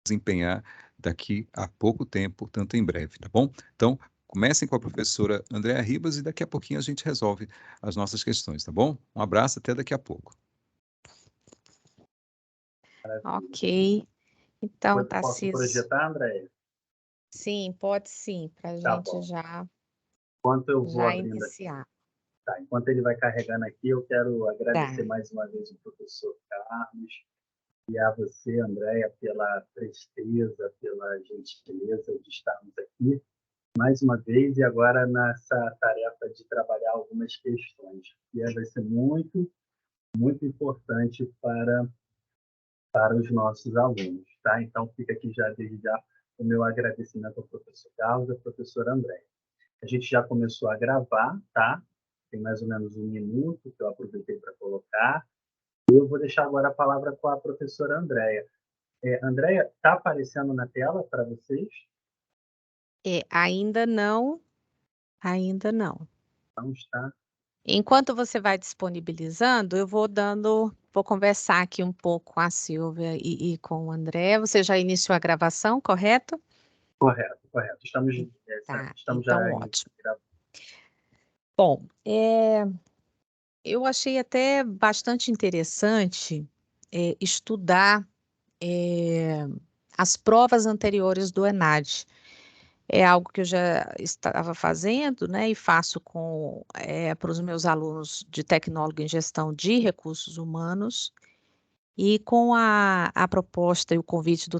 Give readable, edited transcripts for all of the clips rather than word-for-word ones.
desempenhar daqui a pouco tempo, portanto, em breve, tá bom? Então, comecem com a professora Andréa Ribas e daqui a pouquinho a gente resolve as nossas questões, tá bom? Um abraço, até daqui a pouco. Ok. Então, Posso Tarcísio, projetar, Andréia? sim, pode sim, para a Tá gente bom. já, Enquanto eu vou já abrindo aqui, iniciar. tá, enquanto ele vai carregando aqui, eu quero agradecer Tá. mais uma vez o professor Carlos e a você, Andréia, pela presteza, pela gentileza de estarmos aqui mais uma vez e agora nessa tarefa de trabalhar algumas questões, que vai ser muito, muito importante para os nossos alunos, tá? Então, fica aqui já, desde já, o meu agradecimento ao professor Carlos e à professora Andréia. A gente já começou a gravar, tá? Tem mais ou menos 1 minuto que eu aproveitei para colocar. E eu vou deixar agora a palavra com a professora Andréia. Andréia, está aparecendo na tela para vocês? Ainda não, ainda não. Não está? Enquanto você vai disponibilizando, eu vou conversar aqui um pouco com a Silvia e com o André. Você já iniciou a gravação, correto? Correto, correto. Tá, Estamos então já ótimo. gravando. Bom, eu achei até bastante interessante estudar as provas anteriores do ENAD. É algo que eu já estava fazendo, né, e faço para os meus alunos de tecnólogo em gestão de recursos humanos. E com a proposta e o convite do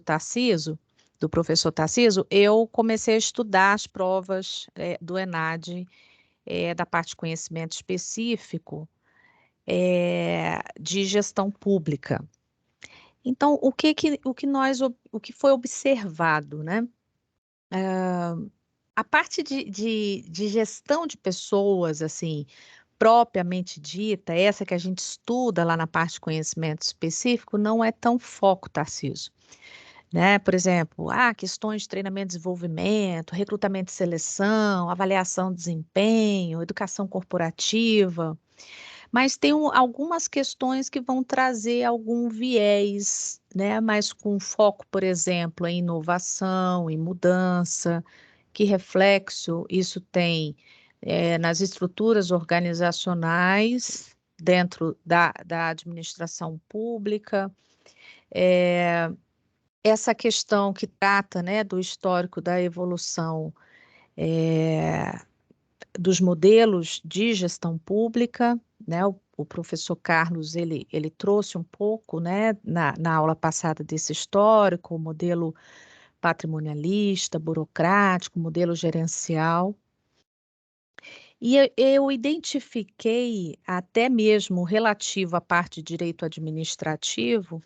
professor Tarciso, eu comecei a estudar as provas do ENAD, da parte de conhecimento específico, de gestão pública. Então, o que foi observado, né? A parte de gestão de pessoas, assim, propriamente dita, essa que a gente estuda lá na parte de conhecimento específico, não é tão foco, Tarcísio, né? Por exemplo, questões de treinamento e desenvolvimento, recrutamento e seleção, avaliação de desempenho, educação corporativa, mas tem algumas questões que vão trazer algum viés, né? Mas com foco, por exemplo, em inovação, em mudança, que reflexo isso tem nas estruturas organizacionais dentro da administração pública, essa questão que trata, né, do histórico da evolução eh, dos modelos de gestão pública, né? O professor Carlos ele trouxe um pouco, né, na aula passada desse histórico, o modelo patrimonialista, burocrático, modelo gerencial. E eu identifiquei, até mesmo relativo à parte de direito administrativo,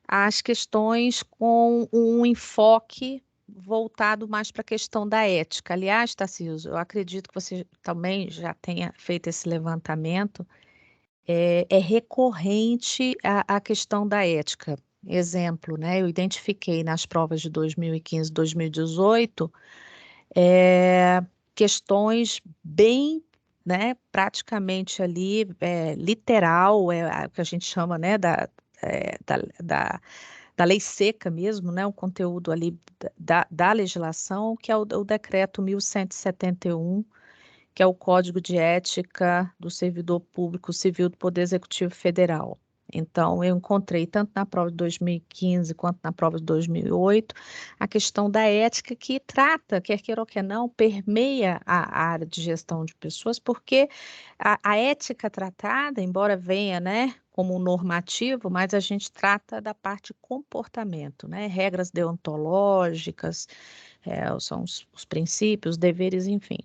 as questões com um enfoque voltado mais para a questão da ética. Aliás, Tarcísio, eu acredito que você também já tenha feito esse levantamento, é recorrente a questão da ética. Exemplo, né? Eu identifiquei nas provas de 2015 e 2018 questões bem, né, praticamente ali, literal, o que a gente chama, né, eh, da, da, da lei seca mesmo, né, o conteúdo ali da legislação, que é o decreto 1171, que é o Código de Ética do Servidor Público Civil do Poder Executivo Federal. Então, eu encontrei, tanto na prova de 2015 quanto na prova de 2008, a questão da ética que trata, quer queira ou quer não, permeia a área de gestão de pessoas, porque a ética tratada, embora venha, né, como um normativo, mas a gente trata da parte de comportamento, né, regras deontológicas, são os princípios, deveres, enfim.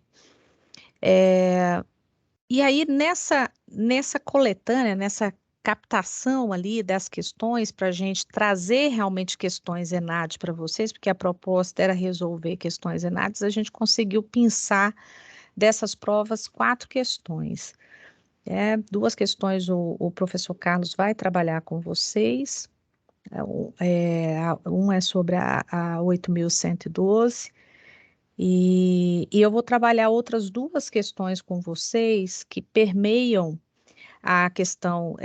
E aí, nessa coletânea, nessa captação ali das questões, para a gente trazer realmente questões ENAD para vocês, porque a proposta era resolver questões ENADs, a gente conseguiu pensar dessas provas 4 questões. 2 questões o professor Carlos vai trabalhar com vocês, um é sobre a 8.112, e eu vou trabalhar outras 2 questões com vocês que permeiam a questão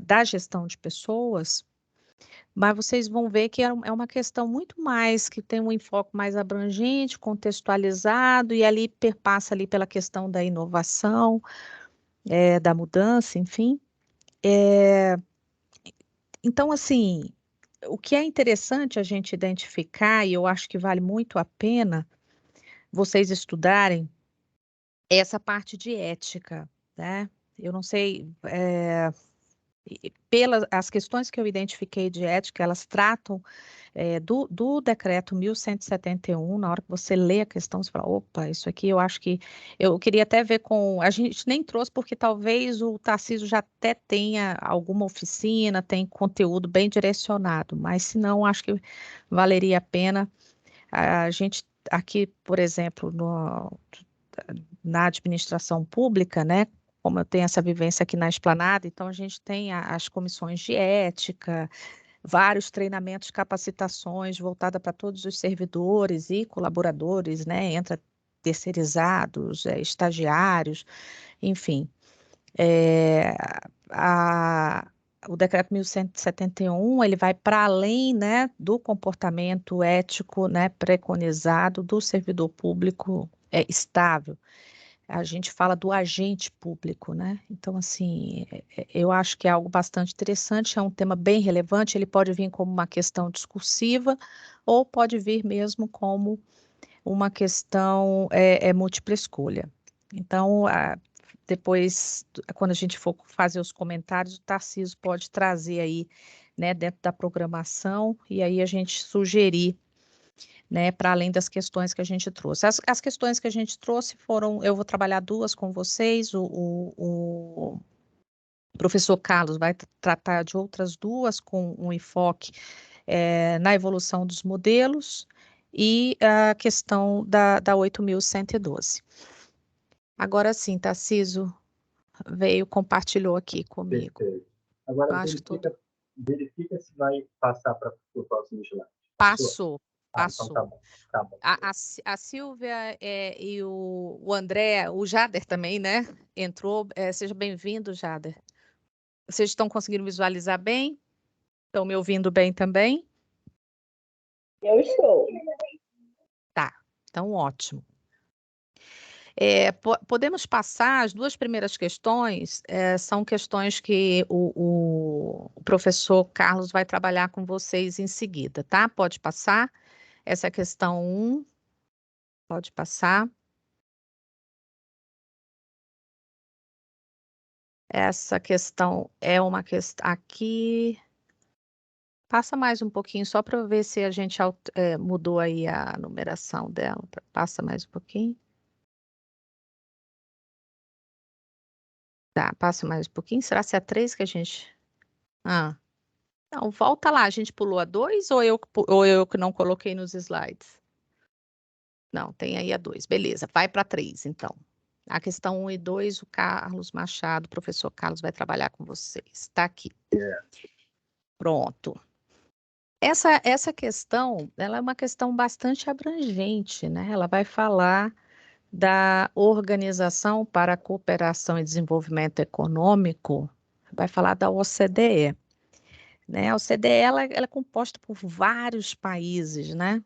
da gestão de pessoas, Mas vocês vão ver que é uma questão muito mais, que tem um enfoque mais abrangente, contextualizado, e ali perpassa ali pela questão da inovação, da mudança, enfim. Então, assim, o que é interessante a gente identificar, e eu acho que vale muito a pena vocês estudarem, é essa parte de ética, né? Eu não sei, pelas as questões que eu identifiquei de ética, elas tratam do decreto 1171, na hora que você lê a questão, você fala, opa, isso aqui eu acho que, eu queria até ver a gente nem trouxe porque talvez o Tarcísio já até tenha alguma oficina, tem conteúdo bem direcionado, mas se não, acho que valeria a pena a gente aqui, por exemplo, na administração pública, né? Como eu tenho essa vivência aqui na Esplanada, então a gente tem as comissões de ética, vários treinamentos, capacitações voltadas para todos os servidores e colaboradores, né? Entra terceirizados, estagiários, enfim. É, a, o decreto 1171, ele vai para além, né, do comportamento ético, né, preconizado do servidor público estável. A gente fala do agente público, né? Então, assim, eu acho que é algo bastante interessante, é um tema bem relevante, ele pode vir como uma questão discursiva ou pode vir mesmo como uma questão múltipla escolha. Então, depois, quando a gente for fazer os comentários, o Tarcísio pode trazer aí, né, dentro da programação, e aí a gente sugerir, né, para além das questões que a gente trouxe. As questões que a gente trouxe foram, eu vou trabalhar duas com vocês, o professor Carlos vai tratar de outras duas com um enfoque na evolução dos modelos e a questão da 8.112. Agora sim, Tarcísio veio, compartilhou aqui comigo. Perfeito. Agora Eu acho que tudo verifica se vai passar para o próximo slide. passou. Então tá bom. Tá bom. A Silvia e o André, o Jader também, né? Entrou. Seja bem-vindo, Jader. Vocês estão conseguindo visualizar bem? Estão me ouvindo bem também? Eu estou. Tá, então ótimo. Podemos passar, as duas primeiras questões são questões que o professor Carlos vai trabalhar com vocês em seguida, tá? Pode passar. Essa é a questão 1. Pode passar. Essa questão é uma questão aqui. Passa mais um pouquinho, só para ver se a gente mudou aí a numeração dela. Passa mais um pouquinho. Tá, passa mais um pouquinho. Será que é a 3 que a gente... Não, volta lá. A gente pulou a 2 ou eu que não coloquei nos slides? Não, tem aí a 2. Beleza, vai para 3, então. A questão 1 e 2, o Carlos Machado, o professor Carlos, vai trabalhar com vocês. Está aqui. Pronto. Essa questão, ela é uma questão bastante abrangente, né? Ela vai falar da Organização para a Cooperação e Desenvolvimento Econômico, vai falar da OCDE, né? A OCDE, ela é composta por vários países, né?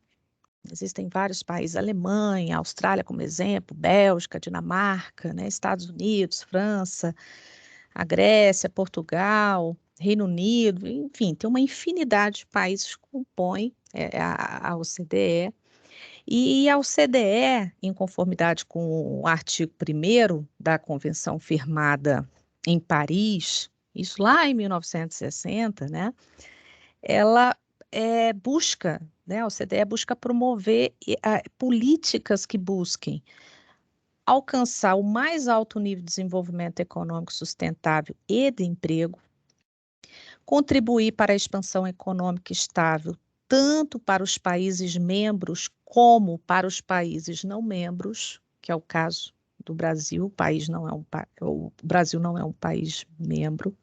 Existem vários países, Alemanha, Austrália como exemplo, Bélgica, Dinamarca, né? Estados Unidos, França, a Grécia, Portugal, Reino Unido, enfim, tem uma infinidade de países que compõem a OCDE. E a OCDE, em conformidade com o artigo 1º da Convenção firmada em Paris, isso lá em 1960, né? Ela busca, né? A OCDE busca promover políticas que busquem alcançar o mais alto nível de desenvolvimento econômico sustentável e de emprego, contribuir para a expansão econômica estável, tanto para os países membros como para os países não membros, que é o caso do Brasil. O Brasil não é um país membro.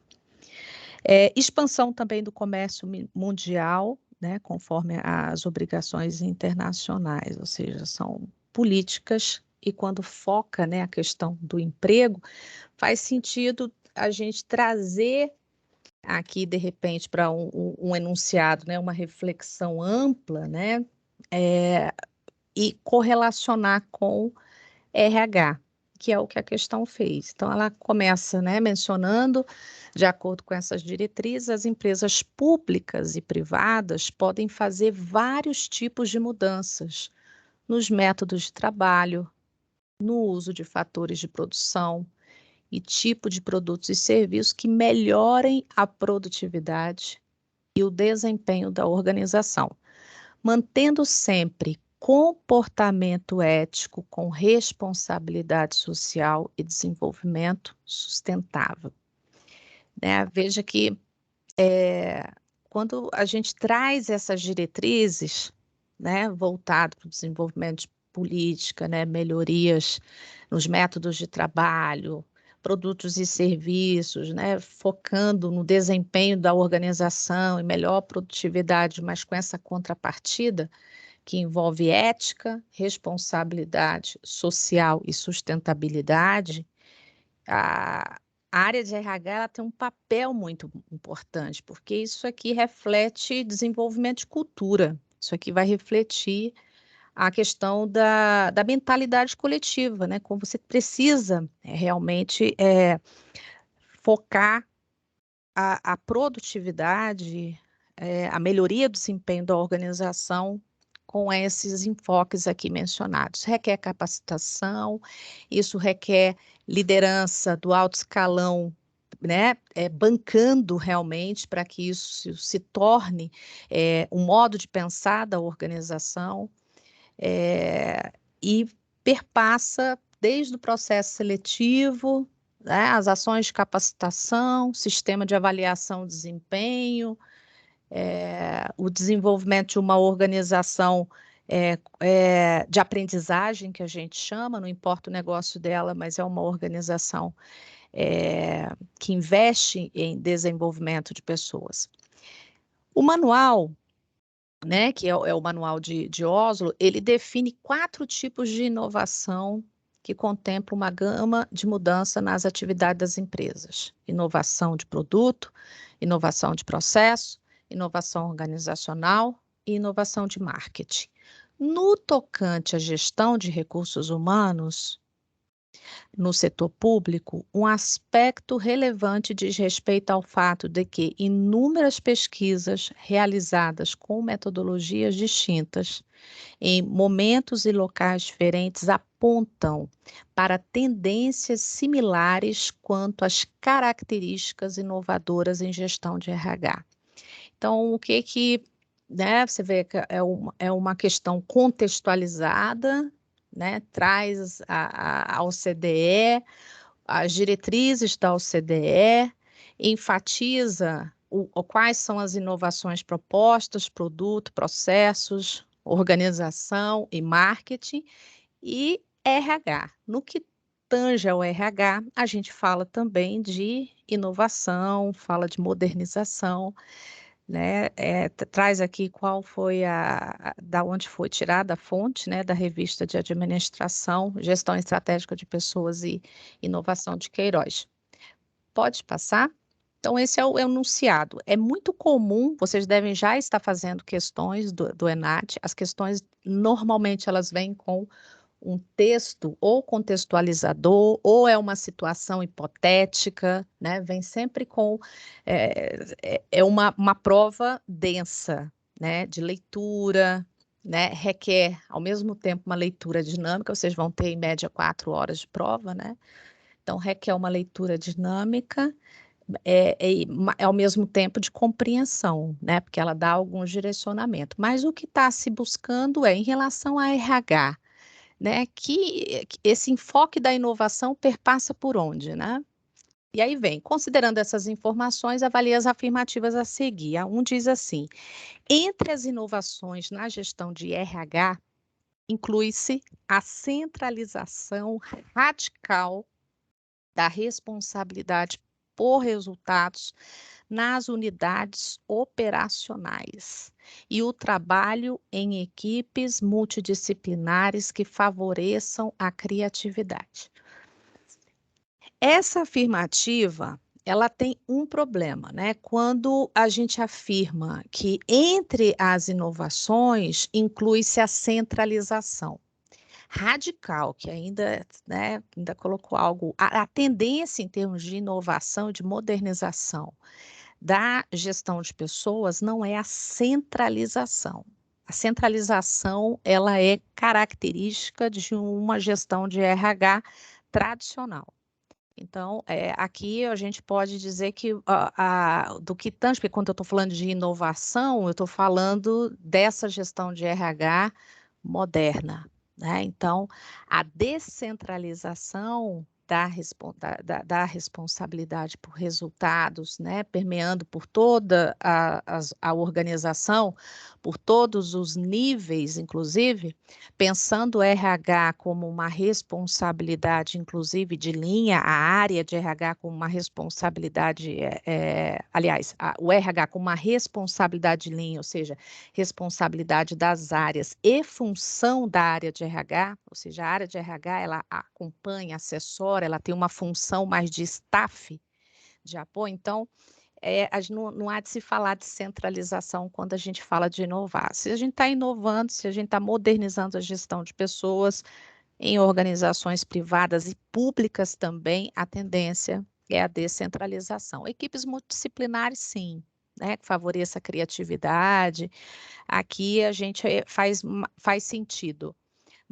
Expansão também do comércio mundial, né, conforme as obrigações internacionais, ou seja, são políticas, e quando foca, né, a questão do emprego, faz sentido a gente trazer aqui, de repente, para um enunciado, né, uma reflexão ampla, né, e correlacionar com RH, que é o que a questão fez. Então, ela começa, né, mencionando, de acordo com essas diretrizes, as empresas públicas e privadas podem fazer vários tipos de mudanças nos métodos de trabalho, no uso de fatores de produção e tipo de produtos e serviços que melhorem a produtividade e o desempenho da organização, mantendo sempre comportamento ético com responsabilidade social e desenvolvimento sustentável. Né? Veja que quando a gente traz essas diretrizes, né, voltado para o desenvolvimento de política, né, melhorias nos métodos de trabalho, produtos e serviços, né, focando no desempenho da organização e melhor produtividade, mas com essa contrapartida que envolve ética, responsabilidade social e sustentabilidade, a área de RH ela tem um papel muito importante, porque isso aqui reflete desenvolvimento de cultura. Isso aqui vai refletir a questão da mentalidade coletiva, né? Como você precisa realmente focar a produtividade, a melhoria do desempenho da organização com esses enfoques aqui mencionados. Requer capacitação, isso requer liderança do alto escalão, né, bancando realmente para que isso se torne um modo de pensar da organização, e perpassa desde o processo seletivo, né, as ações de capacitação, sistema de avaliação de desempenho, o desenvolvimento de uma organização de aprendizagem, que a gente chama, não importa o negócio dela, mas é uma organização que investe em desenvolvimento de pessoas. O manual, né, que é o manual de Oslo, ele define 4 tipos de inovação que contemplam uma gama de mudança nas atividades das empresas. Inovação de produto, inovação de processo, inovação organizacional e inovação de marketing. No tocante à gestão de recursos humanos, no setor público, um aspecto relevante diz respeito ao fato de que inúmeras pesquisas realizadas com metodologias distintas, em momentos e locais diferentes, apontam para tendências similares quanto às características inovadoras em gestão de RH. Então, o que né, você vê que é uma questão contextualizada, né, traz a OCDE, as diretrizes da OCDE, enfatiza quais são as inovações propostas, produto, processos, organização e marketing, e RH. No que tange ao RH, a gente fala também de inovação, fala de modernização, né? Traz aqui qual foi da onde foi tirada a fonte, né, da revista de administração, gestão estratégica de pessoas e inovação de Queiroz. Pode passar? Então, esse é o enunciado. É muito comum, vocês devem já estar fazendo questões do ENAD, as questões, normalmente, elas vêm com um texto ou contextualizador, ou é uma situação hipotética, né? Vem sempre com uma prova densa, né? De leitura, né? Requer, ao mesmo tempo, uma leitura dinâmica, vocês vão ter, em média, 4 horas de prova, né? Então, requer uma leitura dinâmica, ao mesmo tempo de compreensão, né? Porque ela dá alguns direcionamentos. Mas o que está se buscando em relação a RH, né, que esse enfoque da inovação perpassa por onde, né? E aí vem, considerando essas informações, avalie as afirmativas a seguir. A 1 diz assim: entre as inovações na gestão de RH, inclui-se a centralização radical da responsabilidade por resultados nas unidades operacionais e o trabalho em equipes multidisciplinares que favoreçam a criatividade. Essa afirmativa, ela tem um problema, né? Quando a gente afirma que entre as inovações inclui-se a centralização radical, que ainda, né, ainda colocou algo, a tendência em termos de inovação, de modernização da gestão de pessoas não é a centralização. A centralização, ela é característica de uma gestão de RH tradicional. Então, aqui a gente pode dizer que do que tanto, porque quando eu estou falando de inovação, eu estou falando dessa gestão de RH moderna, né? Então, a descentralização da responsabilidade por resultados, né? Permeando por toda a organização, por todos os níveis, inclusive, pensando o RH como uma responsabilidade, inclusive de linha, a área de RH como uma responsabilidade, aliás, o RH como uma responsabilidade de linha, ou seja, responsabilidade das áreas e função da área de RH, ou seja, a área de RH, ela acompanha, assessora, ela tem uma função mais de staff, de apoio, então, não há de se falar de centralização quando a gente fala de inovar. Se a gente está inovando, se a gente está modernizando a gestão de pessoas em organizações privadas e públicas também, a tendência é a descentralização. Equipes multidisciplinares, sim, né, que favoreça a criatividade. Aqui a gente faz sentido,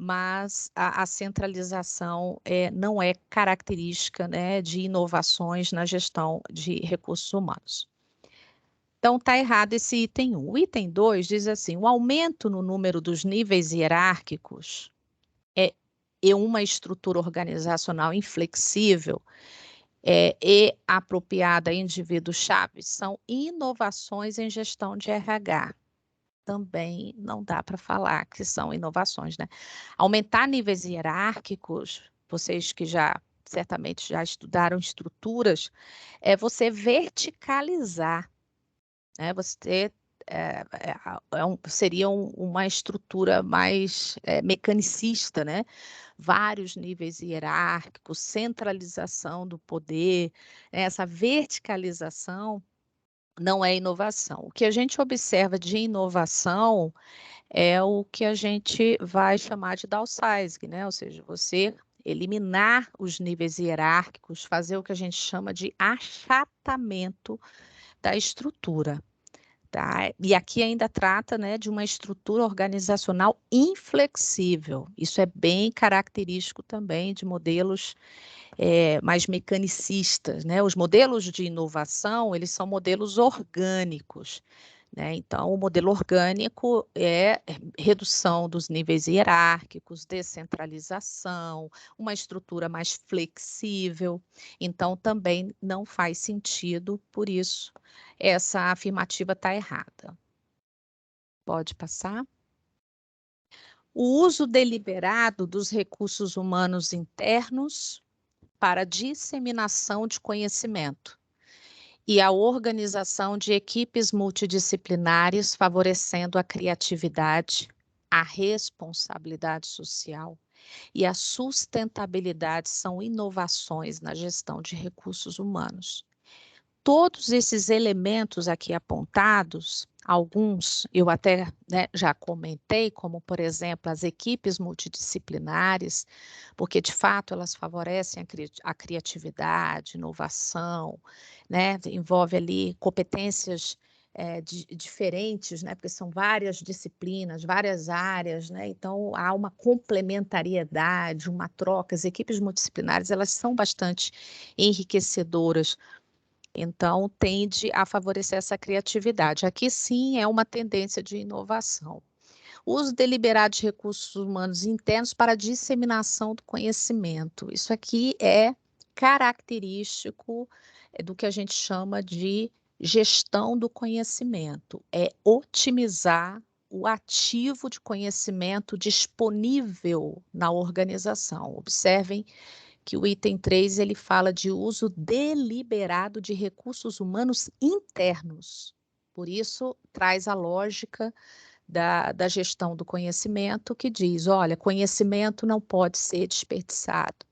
mas a centralização não é característica, né, de inovações na gestão de recursos humanos. Então, está errado esse item 1. O item 2 diz assim, o aumento no número dos níveis hierárquicos e uma estrutura organizacional inflexível e apropriada a indivíduos-chave são inovações em gestão de RH. Também não dá para falar que são inovações, né? Aumentar níveis hierárquicos, vocês que certamente já estudaram estruturas, é você verticalizar, né? Você seria uma estrutura mais mecanicista, né? Vários níveis hierárquicos, centralização do poder, né? Essa verticalização não é inovação. O que a gente observa de inovação é o que a gente vai chamar de downsizing, né? Ou seja, você eliminar os níveis hierárquicos, fazer o que a gente chama de achatamento da estrutura. Tá? E aqui ainda trata, né, de uma estrutura organizacional inflexível. Isso é bem característico também de modelos mais mecanicistas, né? Os modelos de inovação, eles são modelos orgânicos, né? Então, o modelo orgânico é redução dos níveis hierárquicos, descentralização, uma estrutura mais flexível. Então, também não faz sentido, por isso, essa afirmativa está errada. Pode passar. O uso deliberado dos recursos humanos internos para disseminação de conhecimento e a organização de equipes multidisciplinares, favorecendo a criatividade, a responsabilidade social e a sustentabilidade são inovações na gestão de recursos humanos. Todos esses elementos aqui apontados, alguns eu até, né, já comentei, como, por exemplo, as equipes multidisciplinares, porque, de fato, elas favorecem a criatividade, inovação, né, envolve ali competências diferentes, né, porque são várias disciplinas, várias áreas, né, então há uma complementariedade, uma troca. As equipes multidisciplinares, elas são bastante enriquecedoras. Então, tende a favorecer essa criatividade. Aqui, sim, é uma tendência de inovação. Uso deliberado de recursos humanos internos para disseminação do conhecimento. Isso aqui é característico do que a gente chama de gestão do conhecimento. É otimizar o ativo de conhecimento disponível na organização. Observem que o item 3 ele fala de uso deliberado de recursos humanos internos. Por isso, traz a lógica da gestão do conhecimento, que diz, olha, conhecimento não pode ser desperdiçado.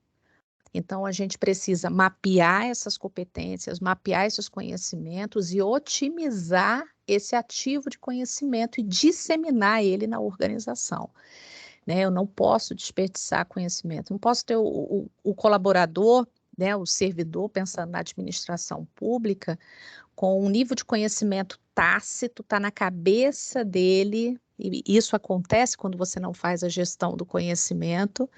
Então, a gente precisa mapear essas competências, mapear esses conhecimentos e otimizar esse ativo de conhecimento e disseminar ele na organização, né? Eu não posso desperdiçar conhecimento, não posso ter o colaborador, né, o servidor, pensando na administração pública, com um nível de conhecimento tácito, está na cabeça dele, e isso acontece quando você não faz a gestão do conhecimento.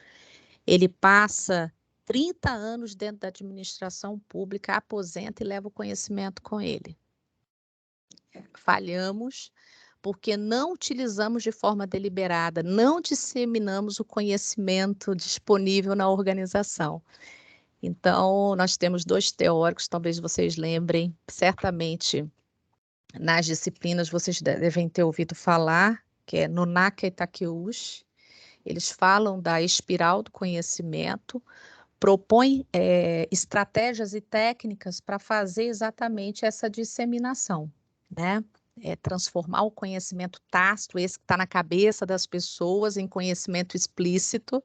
Ele passa 30 anos dentro da administração pública, aposenta e leva o conhecimento com ele. Falhamos porque não utilizamos de forma deliberada, não disseminamos o conhecimento disponível na organização. Então, nós temos 2 teóricos, talvez vocês lembrem, certamente nas disciplinas vocês devem ter ouvido falar, que é Nonaka e Takeuchi. Eles falam da espiral do conhecimento, propõe estratégias e técnicas para fazer exatamente essa disseminação, né? Transformar o conhecimento tácito, esse que está na cabeça das pessoas, em conhecimento explícito.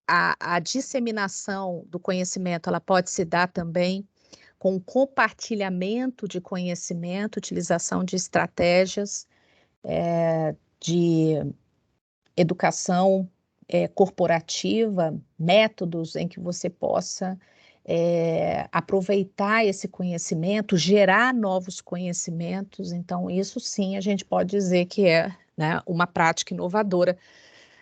A disseminação do conhecimento, ela pode se dar também com compartilhamento de conhecimento, utilização de estratégias de educação corporativa, métodos em que você possa aproveitar esse conhecimento, gerar novos conhecimentos. Então, isso sim a gente pode dizer que é, né, uma prática inovadora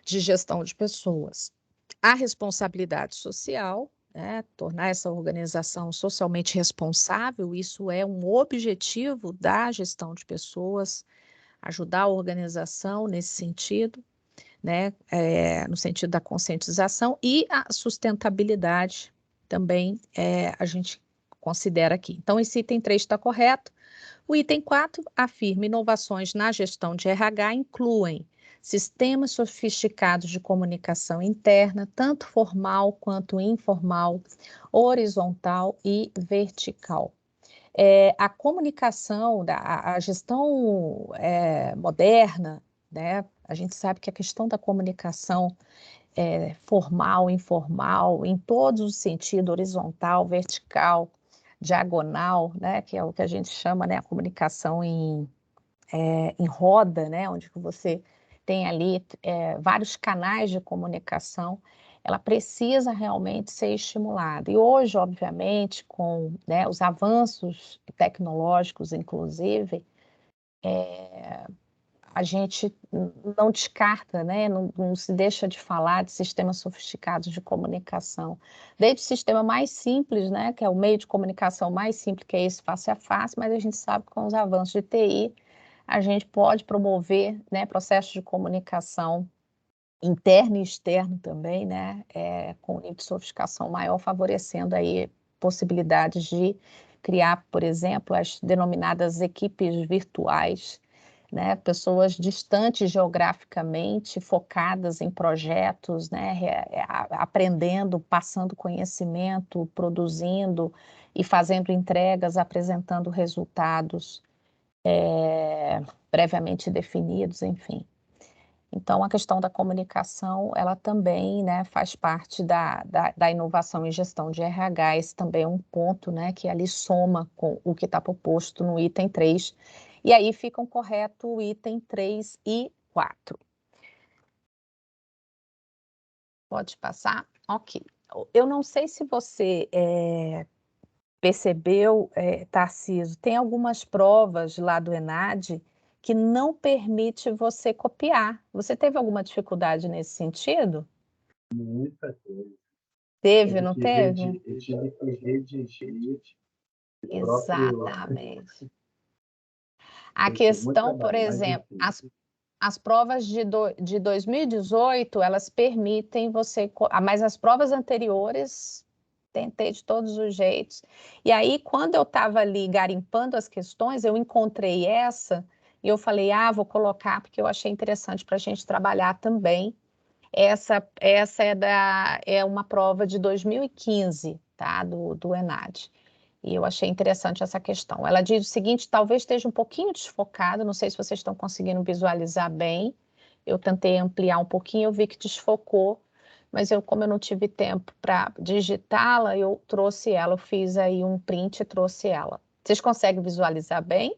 de gestão de pessoas. A responsabilidade social, né, tornar essa organização socialmente responsável, isso é um objetivo da gestão de pessoas, ajudar a organização nesse sentido, né, no sentido da conscientização, e a sustentabilidade também a gente considera aqui. Então, esse item 3 está correto. O item 4 afirma: inovações na gestão de RH incluem sistemas sofisticados de comunicação interna, tanto formal quanto informal, horizontal e vertical. A comunicação, a gestão moderna, né? A gente sabe que a questão da comunicação formal, informal, em todos os sentidos, horizontal, vertical, diagonal, né? Que é o que a gente chama, né, a comunicação em roda, né? Onde você tem ali vários canais de comunicação, ela precisa realmente ser estimulada. E hoje, obviamente, com, né, os avanços tecnológicos, inclusive, a gente não descarta, né? Não se deixa de falar de sistemas sofisticados de comunicação. Desde o sistema mais simples, né, que é o meio de comunicação mais simples, que é esse face a face, mas a gente sabe que com os avanços de TI, a gente pode promover, né, processos de comunicação interno e externo também, né, com nível de sofisticação maior, favorecendo aí possibilidades de criar, por exemplo, as denominadas equipes virtuais, né, pessoas distantes geograficamente, focadas em projetos, né, aprendendo, passando conhecimento, produzindo e fazendo entregas, apresentando resultados previamente definidos, enfim. Então, a questão da comunicação, ela também, né, faz parte da inovação em gestão de RH. Esse também é um ponto, né, que ali soma com o que está proposto no item 3. E aí ficam corretos o item 3 e 4. Pode passar? Ok. Eu não sei se você percebeu, Tarcísio, tem algumas provas lá do ENAD que não permite você copiar. Você teve alguma dificuldade nesse sentido? Muita coisa. Teve, não teve? Eu tive que redigir o próprio... Exatamente. A Foi muito questão, por trabalho, mais exemplo, difícil. as provas de 2018, elas permitem você, mas as provas anteriores, tentei de todos os jeitos. E aí, quando eu estava ali garimpando as questões, eu encontrei essa e eu falei, vou colocar, porque eu achei interessante para a gente trabalhar também. Essa é uma prova de 2015, tá? Do ENAD. E eu achei interessante essa questão. Ela diz o seguinte: talvez esteja um pouquinho desfocado, não sei se vocês estão conseguindo visualizar bem. Eu tentei ampliar um pouquinho, eu vi que desfocou mas como eu não tive tempo para digitá-la, eu trouxe ela, eu fiz aí um print e trouxe ela. Vocês conseguem visualizar bem?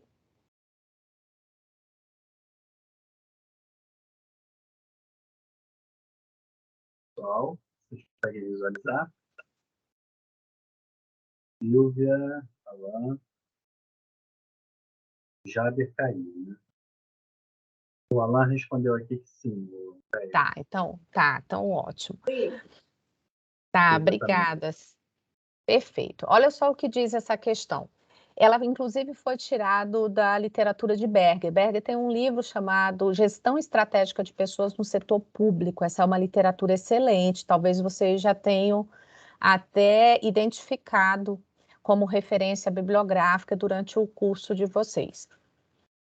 Pessoal, vocês conseguem visualizar? Silvia, Alan, Jader caiu, né? O Alan respondeu aqui que sim. Tá, então ótimo. Sim. Tá, Exatamente. obrigada. Perfeito. Olha só o que diz essa questão. Ela, inclusive, foi tirado da literatura de Berger. Berger tem um livro chamado Gestão Estratégica de Pessoas no Setor Público. Essa é uma literatura excelente. Talvez vocês já tenham até identificado como referência bibliográfica durante o curso de vocês.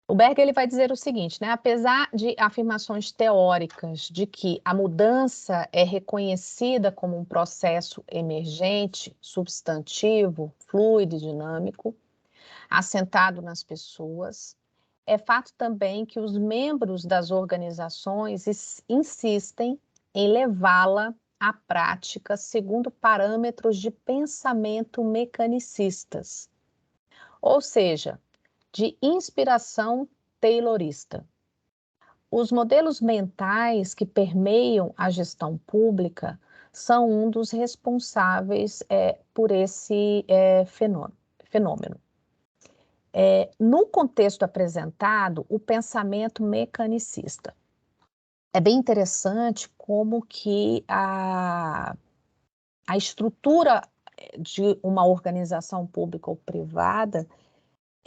O Berger ele vai dizer o seguinte, né? Apesar de afirmações teóricas de que a mudança é reconhecida como um processo emergente, substantivo, fluido e dinâmico, assentado nas pessoas, é fato também que os membros das organizações insistem em levá-la à prática segundo parâmetros de pensamento mecanicistas, ou seja, de inspiração taylorista. Os modelos mentais que permeiam a gestão pública são um dos responsáveis por esse fenômeno. No contexto apresentado, o pensamento mecanicista. É bem interessante como que a estrutura de uma organização pública ou privada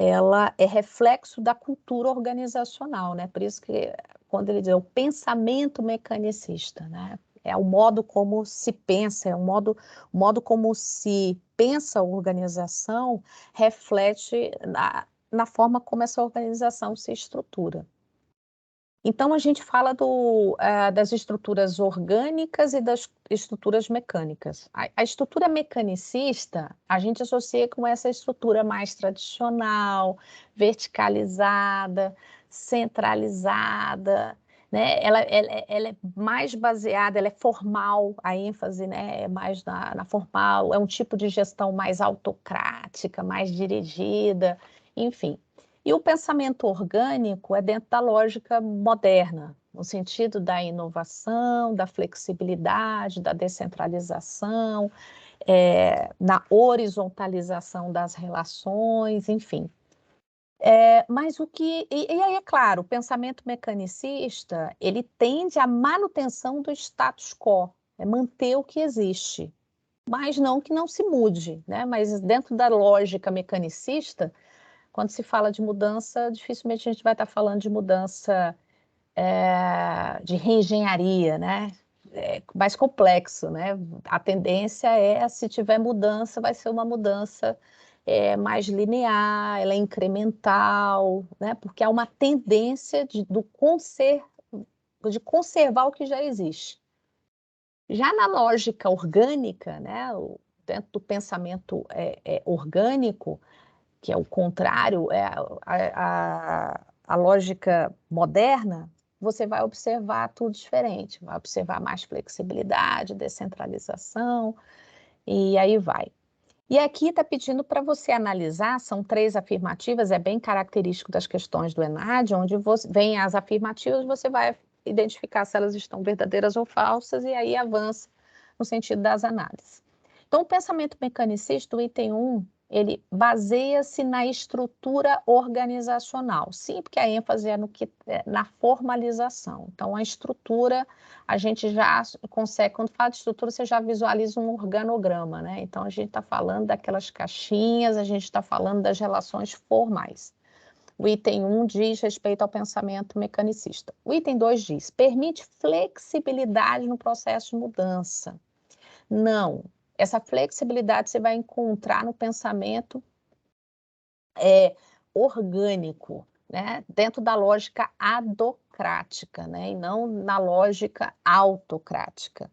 ela é reflexo da cultura organizacional, né? Por isso que quando ele diz o pensamento mecanicista, né? É o modo como se pensa, é o modo como se pensa a organização reflete na forma como essa organização se estrutura. Então, a gente fala das estruturas orgânicas e das estruturas mecânicas. A estrutura mecanicista, a gente associa com essa estrutura mais tradicional, verticalizada, centralizada, né? Ela é mais baseada, ela é formal, a ênfase, né, é mais na formal, é um tipo de gestão mais autocrática, mais dirigida, enfim. E o pensamento orgânico é dentro da lógica moderna, no sentido da inovação, da flexibilidade, da descentralização, na horizontalização das relações, enfim. Mas e aí, é claro, o pensamento mecanicista, ele tende à manutenção do status quo, é manter o que existe, mas não que não se mude, né? Mas dentro da lógica mecanicista, quando se fala de mudança, dificilmente a gente vai estar falando de mudança de reengenharia, né? É mais complexo, né? A tendência se tiver mudança, vai ser uma mudança mais linear, ela é incremental, né? Porque há uma tendência de conservar o que já existe. Já na lógica orgânica, né? Dentro do pensamento orgânico, que é o contrário, a lógica moderna, você vai observar tudo diferente, vai observar mais flexibilidade, descentralização, e aí vai. E aqui está pedindo para você analisar, são 3 afirmativas, é bem característico das questões do ENAD, onde vem as afirmativas, você vai identificar se elas estão verdadeiras ou falsas, e aí avança no sentido das análises. Então, o pensamento mecanicista, o item 1, ele baseia-se na estrutura organizacional. Sim, porque a ênfase é na formalização. Então, a estrutura, a gente já consegue, quando fala de estrutura, você já visualiza um organograma, né? Então, a gente está falando daquelas caixinhas, a gente está falando das relações formais. O item 1 diz respeito ao pensamento mecanicista. O item 2 diz, permite flexibilidade no processo de mudança. Não, essa flexibilidade você vai encontrar no pensamento orgânico, né? Dentro da lógica adocrática, né? E não na lógica autocrática,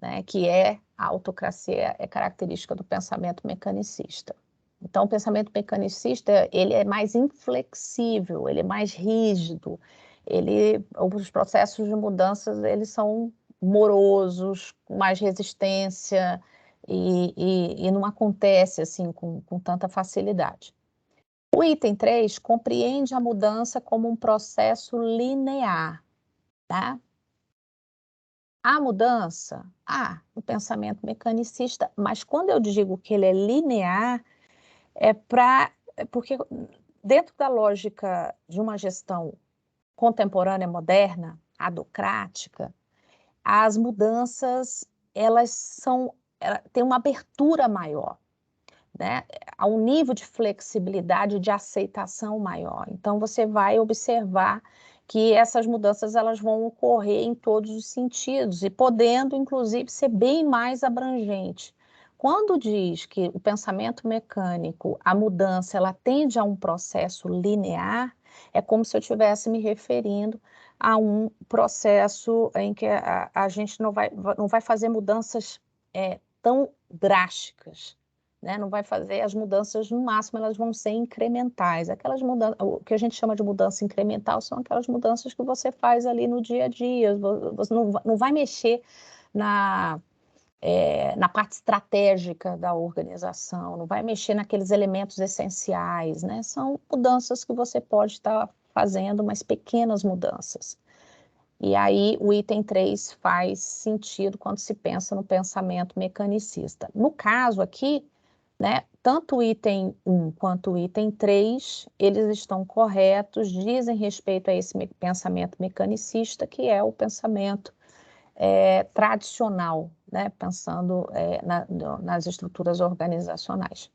né? Que a autocracia é característica do pensamento mecanicista. Então, o pensamento mecanicista, ele é mais inflexível, ele é mais rígido, os processos de mudanças, eles são morosos, com mais resistência e não acontece assim com tanta facilidade. O item 3 compreende a mudança como um processo linear, tá? A mudança, o pensamento mecanicista, mas quando eu digo que ele é linear, porque dentro da lógica de uma gestão contemporânea, moderna, adocrática, as mudanças, elas têm uma abertura maior, né? Há um nível de flexibilidade, de aceitação maior. Então, você vai observar que essas mudanças elas vão ocorrer em todos os sentidos e podendo, inclusive, ser bem mais abrangente. Quando diz que o pensamento mecânico, a mudança, ela tende a um processo linear, é como se eu estivesse me referindo a um processo em que a gente não vai fazer mudanças tão drásticas, né? Não vai fazer as mudanças, no máximo, elas vão ser incrementais. Aquelas mudanças, o que a gente chama de mudança incremental são aquelas mudanças que você faz ali no dia a dia. Você não vai mexer na parte estratégica da organização, não vai mexer naqueles elementos essenciais, né? São mudanças que você pode estar fazendo, mas pequenas mudanças. E aí o item 3 faz sentido quando se pensa no pensamento mecanicista. No caso aqui, né, tanto o item 1 quanto o item 3, eles estão corretos, dizem respeito a esse pensamento mecanicista, que é o pensamento tradicional, né, pensando nas estruturas organizacionais.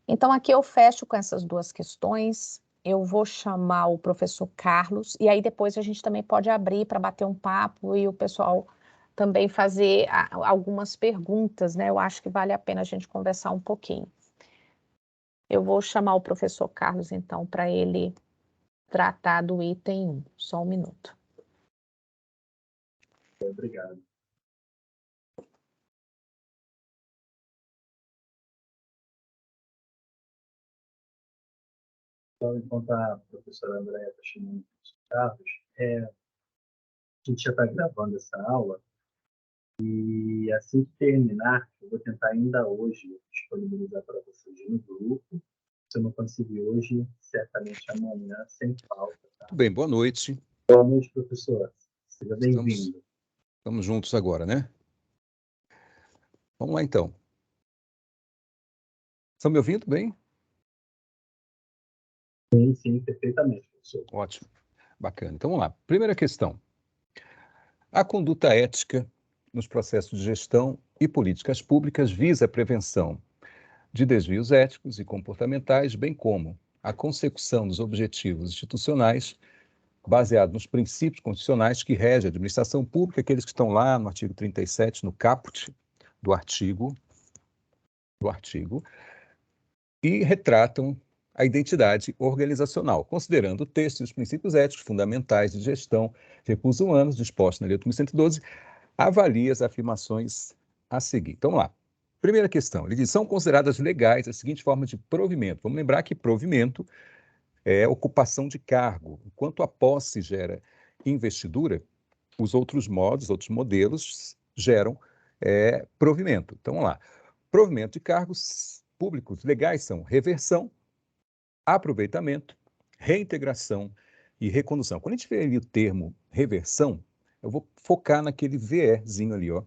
Então, aqui eu fecho com essas duas questões. Eu vou chamar o professor Carlos, e aí depois a gente também pode abrir para bater um papo e o pessoal também fazer algumas perguntas, né? Eu acho que vale a pena a gente conversar um pouquinho. Eu vou chamar o professor Carlos, então, para ele tratar do item 1. Só um minuto. Obrigado. Então, enquanto a professora Andréia está chamando os Carlos, a gente já está gravando essa aula e assim que terminar, eu vou tentar ainda hoje disponibilizar para vocês no grupo. Se eu não conseguir hoje, certamente amanhã, sem falta. Tá? Tudo bem, boa noite. Boa noite, professor. Seja bem-vindo. Estamos juntos agora, né? Vamos lá, então. Estão me ouvindo bem? Sim, perfeitamente, professor. Ótimo, bacana. Então, vamos lá. Primeira questão. A conduta ética nos processos de gestão e políticas públicas visa a prevenção de desvios éticos e comportamentais, bem como a consecução dos objetivos institucionais baseado nos princípios constitucionais que regem a administração pública, aqueles que estão lá no artigo 37, no caput do artigo, e retratam a identidade organizacional, considerando o texto e os princípios éticos fundamentais de gestão de recursos humanos, dispostos na Lei 8.112, avalia as afirmações a seguir. Então, vamos lá. Primeira questão, ele diz, são consideradas legais a seguinte forma de provimento. Vamos lembrar que provimento é ocupação de cargo. Enquanto a posse gera investidura, os outros modos, outros modelos geram provimento. Então, vamos lá. Provimento de cargos públicos legais são reversão, aproveitamento, reintegração e recondução. Quando a gente vê ali o termo reversão, eu vou focar naquele VEzinho ali, ó.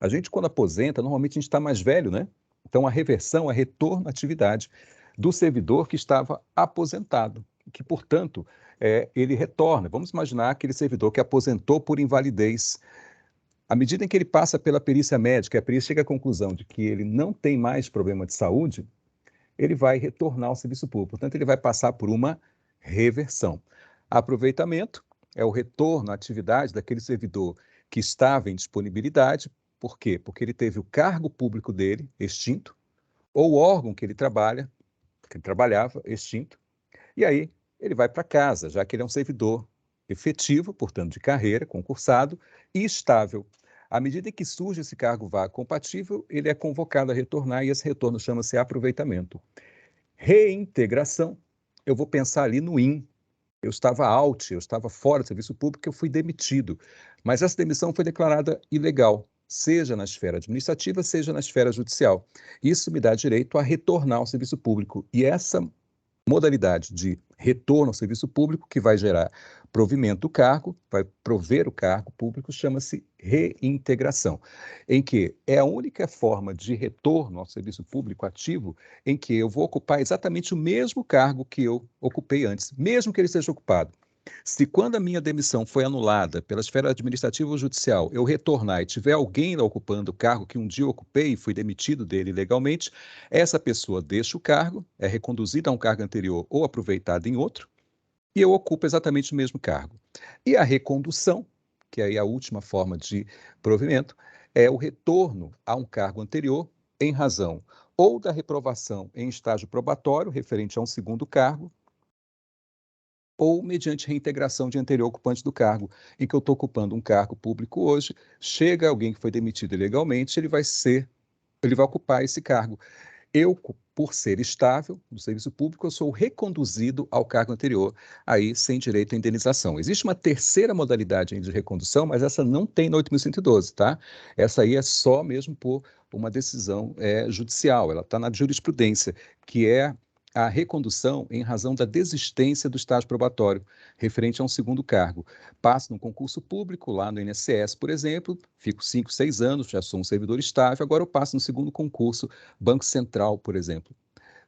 A gente, quando aposenta, normalmente a gente está mais velho, né? Então, a reversão é retorno à atividade do servidor que estava aposentado, que, portanto, ele retorna. Vamos imaginar aquele servidor que aposentou por invalidez. À medida em que ele passa pela perícia médica, a perícia chega à conclusão de que ele não tem mais problema de saúde, ele vai retornar ao serviço público. Portanto, ele vai passar por uma reversão. Aproveitamento é o retorno à atividade daquele servidor que estava em disponibilidade. Por quê? Porque ele teve o cargo público dele extinto, ou o órgão que ele trabalhava extinto, e aí ele vai para casa, já que ele é um servidor efetivo, portanto de carreira, concursado e estável. À medida em que surge esse cargo vago compatível, ele é convocado a retornar e esse retorno chama-se aproveitamento. Reintegração, eu vou pensar ali no IN, eu estava out, eu estava fora do serviço público, eu fui demitido. Mas essa demissão foi declarada ilegal, seja na esfera administrativa, seja na esfera judicial. Isso me dá direito a retornar ao serviço público. E essa modalidade de retorno ao serviço público, que vai gerar provimento do cargo, vai prover o cargo público, chama-se reintegração, em que é a única forma de retorno ao serviço público ativo em que eu vou ocupar exatamente o mesmo cargo que eu ocupei antes, mesmo que ele seja ocupado. Se quando a minha demissão foi anulada pela esfera administrativa ou judicial, eu retornar e tiver alguém lá ocupando o cargo que um dia eu ocupei e fui demitido dele legalmente, essa pessoa deixa o cargo, é reconduzida a um cargo anterior ou aproveitada em outro, e eu ocupo exatamente o mesmo cargo. E a recondução, que aí é a última forma de provimento, é o retorno a um cargo anterior em razão ou da reprovação em estágio probatório, referente a um segundo cargo, ou mediante reintegração de anterior ocupante do cargo, em que eu estou ocupando um cargo público hoje, chega alguém que foi demitido ilegalmente, ele vai ocupar esse cargo. Eu, por ser estável no serviço público, eu sou reconduzido ao cargo anterior, aí sem direito à indenização. Existe uma terceira modalidade de recondução, mas essa não tem no 8.112, tá? Essa aí é só mesmo por uma decisão judicial, ela está na jurisprudência, que é a recondução em razão da desistência do estágio probatório, referente a um segundo cargo. Passo num concurso público, lá no INSS, por exemplo, fico 5, 6 anos, já sou um servidor estável, agora eu passo no segundo concurso, Banco Central, por exemplo.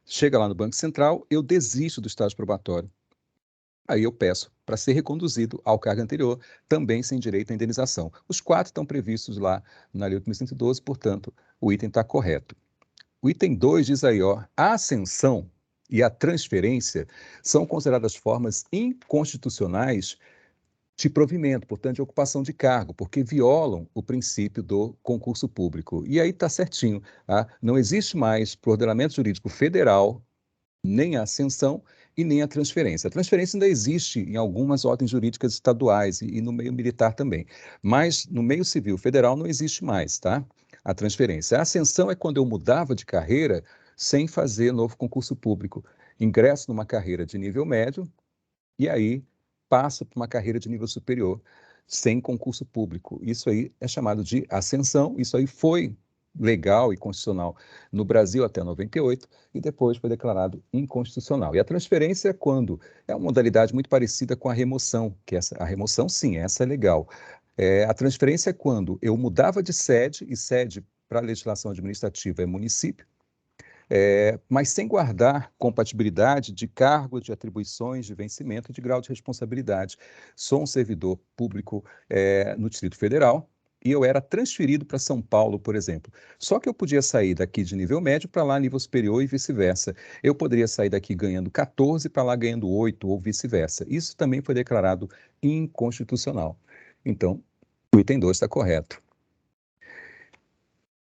Chega lá no Banco Central, eu desisto do estágio probatório. Aí eu peço para ser reconduzido ao cargo anterior, também sem direito à indenização. Os 4 estão previstos lá na Lei 8.112, portanto, o item está correto. O item 2 diz aí, ó, a ascensão e a transferência são consideradas formas inconstitucionais de provimento, portanto, de ocupação de cargo, porque violam o princípio do concurso público. E aí está certinho, tá? Não existe mais, para o ordenamento jurídico federal, nem a ascensão e nem a transferência. A transferência ainda existe em algumas ordens jurídicas estaduais e no meio militar também, mas no meio civil federal não existe mais, tá? A transferência. A ascensão é quando eu mudava de carreira sem fazer novo concurso público. Ingresso numa carreira de nível médio e aí passo para uma carreira de nível superior sem concurso público. Isso aí é chamado de ascensão. Isso aí foi legal e constitucional no Brasil até 98 e depois foi declarado inconstitucional. E a transferência é quando é uma modalidade muito parecida com a remoção, que a remoção, sim, essa é legal. A transferência é quando eu mudava de sede, e sede para a legislação administrativa é município, mas sem guardar compatibilidade de cargo, de atribuições, de vencimento e de grau de responsabilidade. Sou um servidor público no Distrito Federal e eu era transferido para São Paulo, por exemplo. Só que eu podia sair daqui de nível médio para lá nível superior e vice-versa. Eu poderia sair daqui ganhando 14 para lá ganhando 8 ou vice-versa. Isso também foi declarado inconstitucional. Então, o item 2 está correto.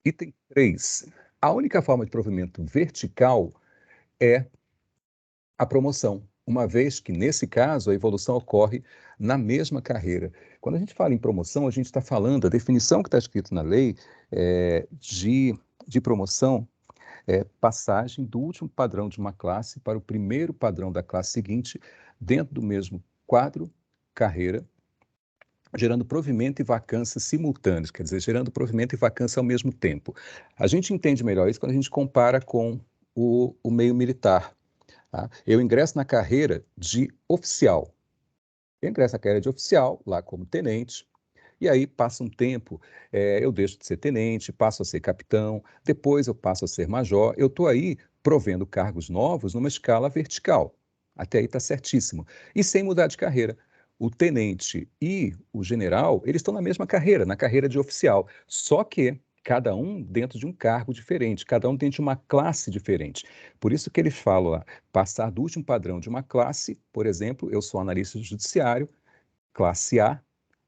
Item 3. A única forma de provimento vertical é a promoção, uma vez que, nesse caso, a evolução ocorre na mesma carreira. Quando a gente fala em promoção, a gente está falando, a definição que está escrita na lei de promoção é passagem do último padrão de uma classe para o primeiro padrão da classe seguinte, dentro do mesmo quadro, carreira, gerando provimento e vacância simultâneos, quer dizer, gerando provimento e vacância ao mesmo tempo. A gente entende melhor isso quando a gente compara com o meio militar. Tá? Eu ingresso na carreira de oficial. Eu ingresso na carreira de oficial, lá como tenente, e aí passa um tempo, eu deixo de ser tenente, passo a ser capitão, depois eu passo a ser major. Eu estou aí provendo cargos novos numa escala vertical. Até aí está certíssimo. E sem mudar de carreira. O tenente e o general, eles estão na mesma carreira, na carreira de oficial. Só que cada um dentro de um cargo diferente, cada um dentro de uma classe diferente. Por isso que eles falam lá, passar do último padrão de uma classe, por exemplo, eu sou analista judiciário, classe A,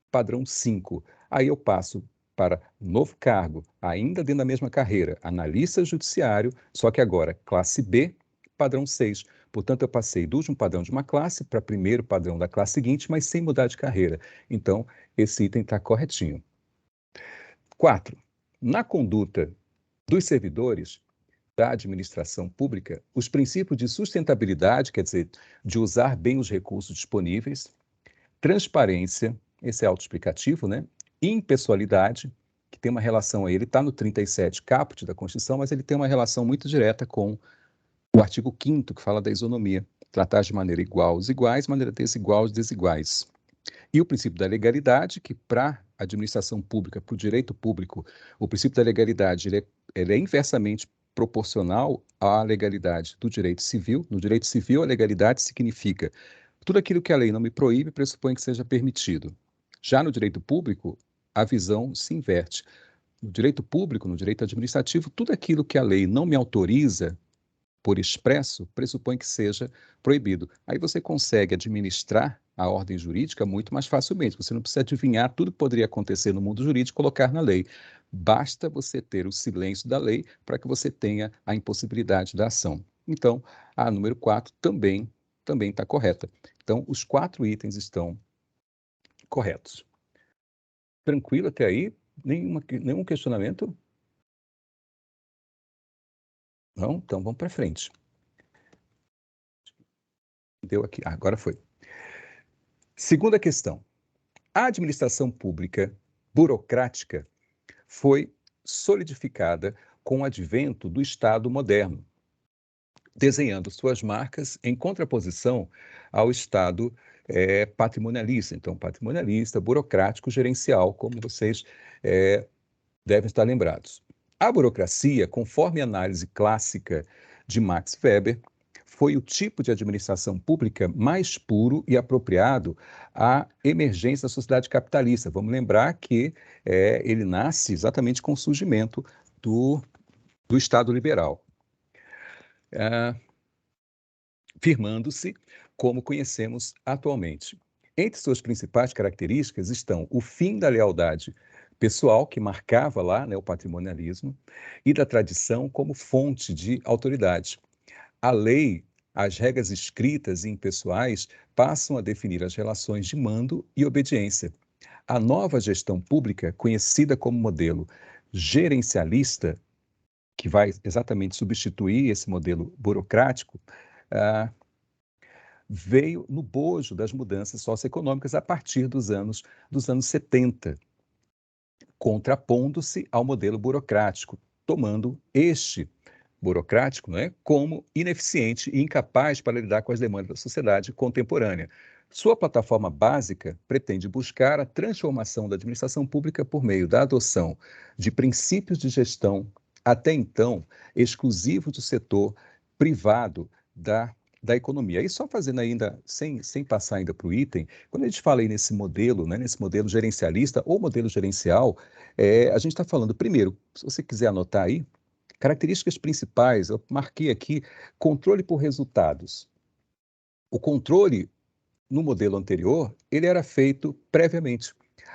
padrão 5. Aí eu passo para novo cargo, ainda dentro da mesma carreira, analista judiciário, só que agora classe B, padrão 6. Portanto, eu passei do último padrão de uma classe para primeiro padrão da classe seguinte, mas sem mudar de carreira. Então, esse item está corretinho. 4. Na conduta dos servidores, da administração pública os princípios de sustentabilidade, quer dizer, de usar bem os recursos disponíveis, transparência, esse é autoexplicativo, né? Impessoalidade, que tem uma relação aí, ele está no 37 caput da Constituição, mas ele tem uma relação muito direta com o artigo 5º, que fala da isonomia, tratar de maneira igual os iguais, maneira desigual os desiguais. E o princípio da legalidade, que para a administração pública, para o direito público, o princípio da legalidade ele é inversamente proporcional à legalidade do direito civil. No direito civil, a legalidade significa tudo aquilo que a lei não me proíbe, pressupõe que seja permitido. Já no direito público, a visão se inverte. No direito público, no direito administrativo, tudo aquilo que a lei não me autoriza por expresso, pressupõe que seja proibido. Aí você consegue administrar a ordem jurídica muito mais facilmente. Você não precisa adivinhar tudo que poderia acontecer no mundo jurídico e colocar na lei. Basta você ter o silêncio da lei para que você tenha a impossibilidade da ação. Então, a número 4 também está correta. Então, os 4 itens estão corretos. Tranquilo até aí? Nenhum questionamento? Não? Então, vamos para frente. Deu aqui. Agora foi. Segunda questão. A administração pública burocrática foi solidificada com o advento do Estado moderno, desenhando suas marcas em contraposição ao Estado patrimonialista. Então, patrimonialista, burocrático, gerencial, como vocês devem estar lembrados. A burocracia, conforme a análise clássica de Max Weber, foi o tipo de administração pública mais puro e apropriado à emergência da sociedade capitalista. Vamos lembrar que ele nasce exatamente com o surgimento do Estado liberal, firmando-se como conhecemos atualmente. Entre suas principais características estão o fim da lealdade pessoal, que marcava lá, né, o patrimonialismo, e da tradição como fonte de autoridade. A lei, as regras escritas e impessoais passam a definir as relações de mando e obediência. A nova gestão pública, conhecida como modelo gerencialista, que vai exatamente substituir esse modelo burocrático, veio no bojo das mudanças socioeconômicas a partir dos anos 70, contrapondo-se ao modelo burocrático, tomando este burocrático, né, como ineficiente e incapaz para lidar com as demandas da sociedade contemporânea. Sua plataforma básica pretende buscar a transformação da administração pública por meio da adoção de princípios de gestão, até então exclusivos do setor privado da economia. E só fazendo ainda, sem passar ainda para o item, quando a gente fala aí nesse modelo, né, nesse modelo gerencialista ou modelo gerencial, a gente está falando, primeiro, se você quiser anotar aí, características principais, eu marquei aqui, controle por resultados. O controle, no modelo anterior, ele era feito previamente.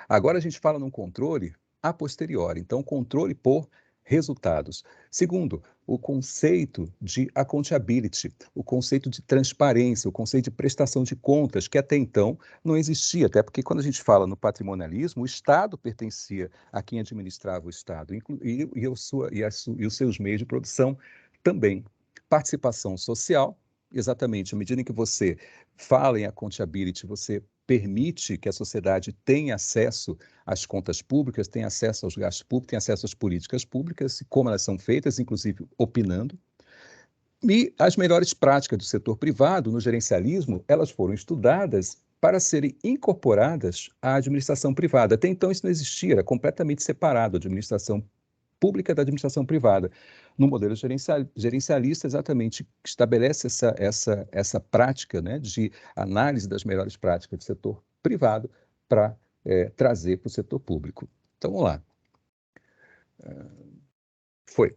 Agora a gente fala num controle a posteriori, então controle por resultados. Segundo, o conceito de accountability, o conceito de transparência, o conceito de prestação de contas, que até então não existia, até porque quando a gente fala no patrimonialismo, o Estado pertencia a quem administrava o Estado, e os seus meios de produção também. Participação social, exatamente, à medida em que você fala em accountability, você permite que a sociedade tenha acesso às contas públicas, tenha acesso aos gastos públicos, tenha acesso às políticas públicas, como elas são feitas, inclusive opinando. E as melhores práticas do setor privado, no gerencialismo, elas foram estudadas para serem incorporadas à administração privada. Até então isso não existia, era completamente separado a administração pública da administração privada. No modelo gerencialista, exatamente, estabelece essa prática, né, de análise das melhores práticas do setor privado para trazer para o setor público. Então, vamos lá. Foi.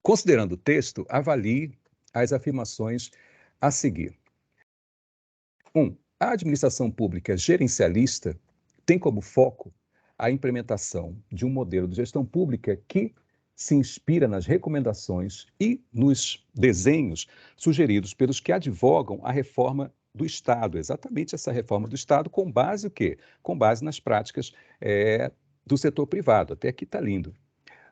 Considerando o texto, avalie as afirmações a seguir. 1. A administração pública gerencialista tem como foco a implementação de um modelo de gestão pública que se inspira nas recomendações e nos desenhos sugeridos pelos que advogam a reforma do Estado, exatamente essa reforma do Estado, com base o quê? Com base nas práticas do setor privado. Até aqui está lindo.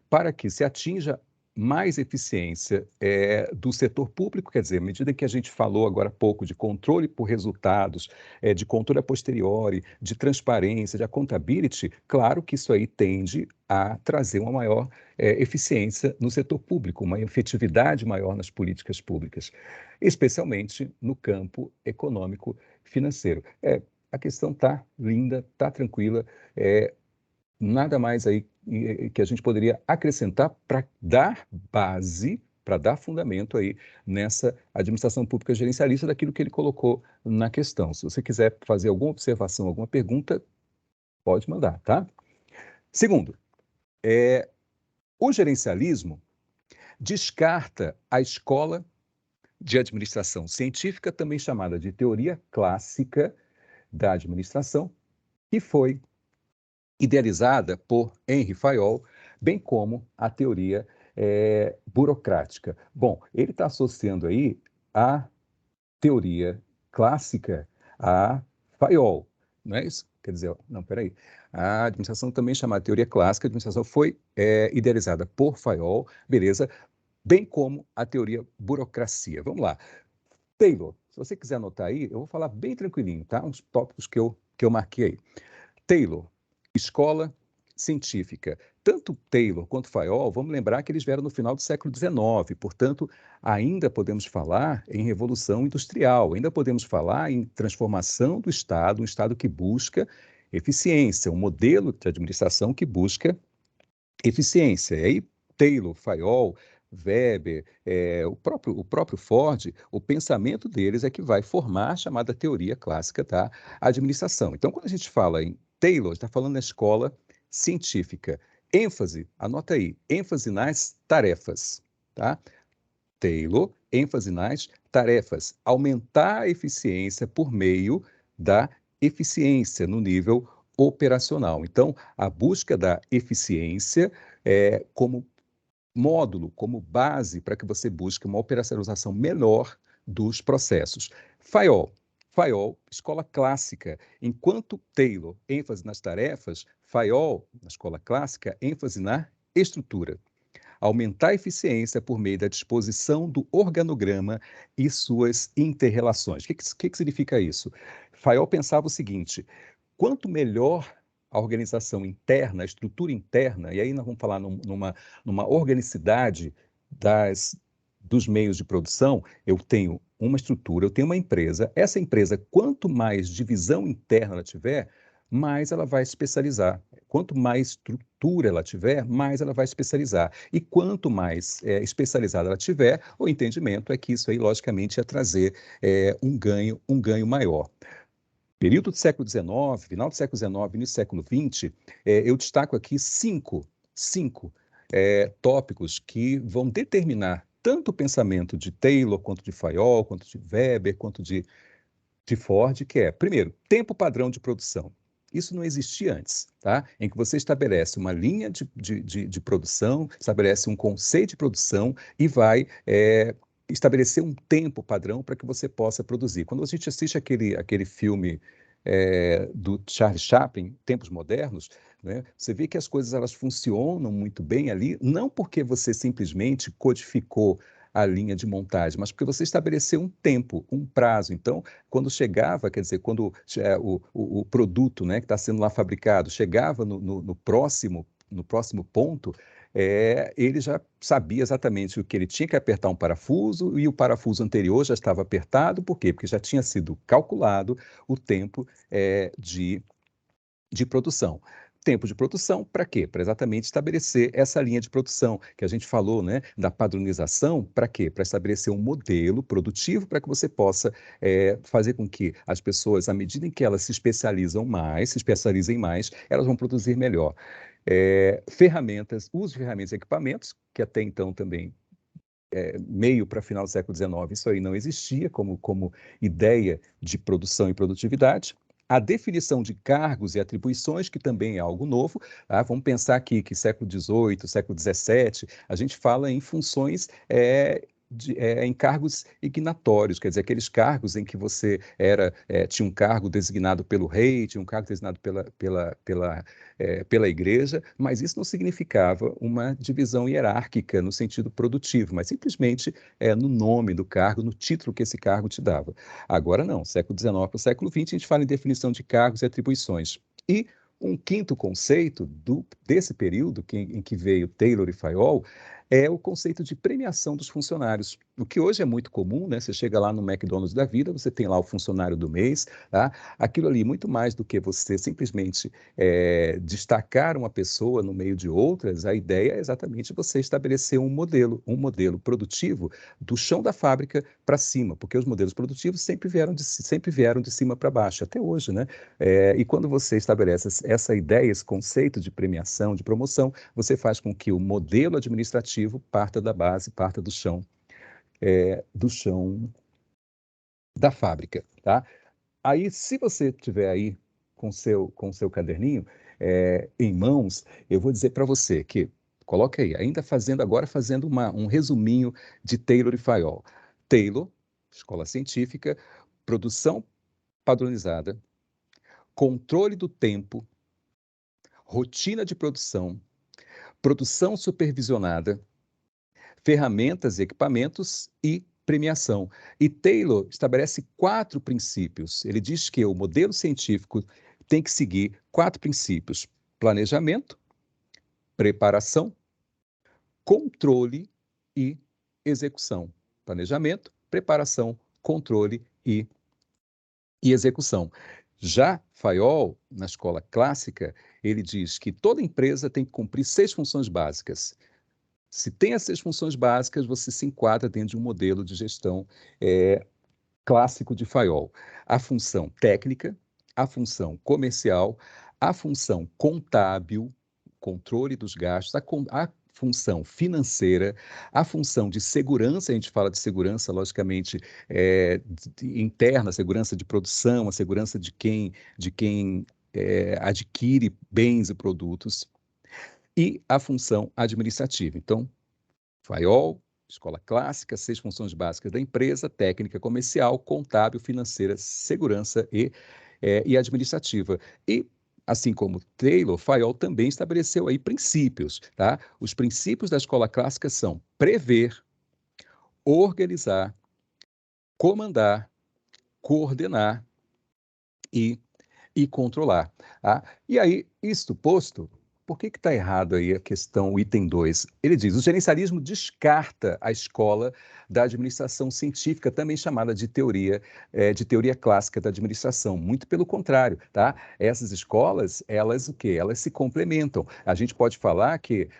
Para que se atinja mais eficiência do setor público, quer dizer, à medida que a gente falou agora há pouco de controle por resultados, de controle a posteriori, de transparência, de accountability, claro que isso aí tende a trazer uma maior eficiência no setor público, uma efetividade maior nas políticas públicas, especialmente no campo econômico financeiro. A questão está linda, está tranquila, nada mais aí que a gente poderia acrescentar para dar base, para dar fundamento aí nessa administração pública gerencialista daquilo que ele colocou na questão. Se você quiser fazer alguma observação, alguma pergunta, pode mandar, tá? Segundo, o gerencialismo descarta a escola de administração científica, também chamada de teoria clássica da administração, que foi idealizada por Henri Fayol, bem como a teoria burocrática. Bom, ele está associando aí a teoria clássica a Fayol, não é isso? Quer dizer, não, peraí. A administração também chamada teoria clássica, a administração foi idealizada por Fayol, beleza, bem como a teoria burocracia. Vamos lá. Taylor, se você quiser anotar aí, eu vou falar bem tranquilinho, tá? Uns tópicos que eu marquei aí. Taylor, escola científica. Tanto Taylor quanto Fayol, vamos lembrar que eles vieram no final do século XIX, portanto, ainda podemos falar em revolução industrial, ainda podemos falar em transformação do Estado, um Estado que busca eficiência, um modelo de administração que busca eficiência. E aí, Taylor, Fayol, Weber, o próprio Ford, o pensamento deles é que vai formar a chamada teoria clássica da administração. Então, quando a gente fala em Taylor, está falando na escola científica. ênfase, anota aí, ênfase nas tarefas, tá? Taylor, ênfase nas tarefas. Aumentar a eficiência por meio da eficiência no nível operacional. Então, a busca da eficiência como módulo, como base para que você busque uma operacionalização melhor dos processos. Fayol, escola clássica. Enquanto Taylor, ênfase nas tarefas, Fayol, na escola clássica, ênfase na estrutura. Aumentar a eficiência por meio da disposição do organograma e suas interrelações. O que significa isso? Fayol pensava o seguinte: quanto melhor a organização interna, a estrutura interna, e aí nós vamos falar numa organicidade dos meios de produção, eu tenho uma estrutura, eu tenho uma empresa, essa empresa, quanto mais divisão interna ela tiver, mais ela vai especializar. Quanto mais estrutura ela tiver, mais ela vai especializar. E quanto mais especializada ela tiver, o entendimento é que isso aí, logicamente, ia trazer um ganho maior. Período do século XIX, final do século XIX, início do século XX, eu destaco aqui cinco tópicos que vão determinar tanto o pensamento de Taylor, quanto de Fayol, quanto de Weber, quanto de Ford, que é, primeiro, tempo padrão de produção. Isso não existia antes, tá? Em que você estabelece uma linha de produção, estabelece um conceito de produção e vai estabelecer um tempo padrão para que você possa produzir. Quando a gente assiste aquele filme do Charles Chaplin, Tempos Modernos, né, você vê que as coisas elas funcionam muito bem ali, não porque você simplesmente codificou a linha de montagem, mas porque você estabeleceu um tempo, um prazo. Então, quando chegava, quer dizer, quando o produto, né, que está sendo lá fabricado chegava no próximo ponto, ele já sabia exatamente o que ele tinha que apertar um parafuso e o parafuso anterior já estava apertado. Por quê? Porque já tinha sido calculado o tempo de produção. Tempo de produção para quê? Para exatamente estabelecer essa linha de produção que a gente falou, né, da padronização. Para quê? Para estabelecer um modelo produtivo para que você possa fazer com que as pessoas, à medida em que elas se especializem mais, elas vão produzir melhor. Ferramentas, uso de ferramentas e equipamentos, que até então também meio para final do século XIX, isso aí não existia como ideia de produção e produtividade. A definição de cargos e atribuições, que também é algo novo. Tá? Vamos pensar aqui que século XVIII, século XVII, a gente fala em funções em cargos ignatórios, quer dizer, aqueles cargos em que você tinha um cargo designado pelo rei, tinha um cargo designado pela igreja, mas isso não significava uma divisão hierárquica no sentido produtivo, mas simplesmente no nome do cargo, no título que esse cargo te dava. Agora não, século XIX para o século XX, a gente fala em definição de cargos e atribuições. E um quinto conceito desse período, em que veio Taylor e Fayol, é o conceito de premiação dos funcionários. O que hoje é muito comum, né? Você chega lá no McDonald's da vida, você tem lá o funcionário do mês, tá? Aquilo ali, muito mais do que você simplesmente destacar uma pessoa no meio de outras, a ideia é exatamente você estabelecer um modelo produtivo do chão da fábrica para cima, porque os modelos produtivos sempre vieram de cima para baixo, até hoje, né? E quando você estabelece essa ideia, esse conceito de premiação, de promoção, você faz com que o modelo administrativo parta da base, parta do chão da fábrica, tá? Aí, se você tiver aí com seu caderninho em mãos, eu vou dizer para você que, coloca aí, ainda fazendo um resuminho de Taylor e Fayol. Taylor, escola científica, produção padronizada, controle do tempo, rotina de produção, produção supervisionada, ferramentas e equipamentos e premiação. E Taylor estabelece 4 princípios. Ele diz que o modelo científico tem que seguir 4 princípios: planejamento, preparação, controle e execução. Planejamento, preparação, controle e execução. Já Fayol, na escola clássica, ele diz que toda empresa tem que cumprir 6 funções básicas. Se tem essas funções básicas, você se enquadra dentro de um modelo de gestão clássico de Fayol. A função técnica, a função comercial, a função contábil, controle dos gastos, a função financeira, a função de segurança, a gente fala de segurança, logicamente, interna, segurança de produção, a segurança de quem adquire bens e produtos, e a função administrativa. Então, Fayol, escola clássica, 6 funções básicas da empresa: técnica, comercial, contábil, financeira, segurança e administrativa. E, assim como Taylor, Fayol também estabeleceu aí princípios, tá? Os princípios da escola clássica são prever, organizar, comandar, coordenar e controlar. Tá? E aí, isto posto, por que está errado aí a questão, o item 2? Ele diz: o gerencialismo descarta a escola da administração científica, também chamada de teoria clássica da administração. Muito pelo contrário, tá? Essas escolas, elas o quê? Elas se complementam. A gente pode falar que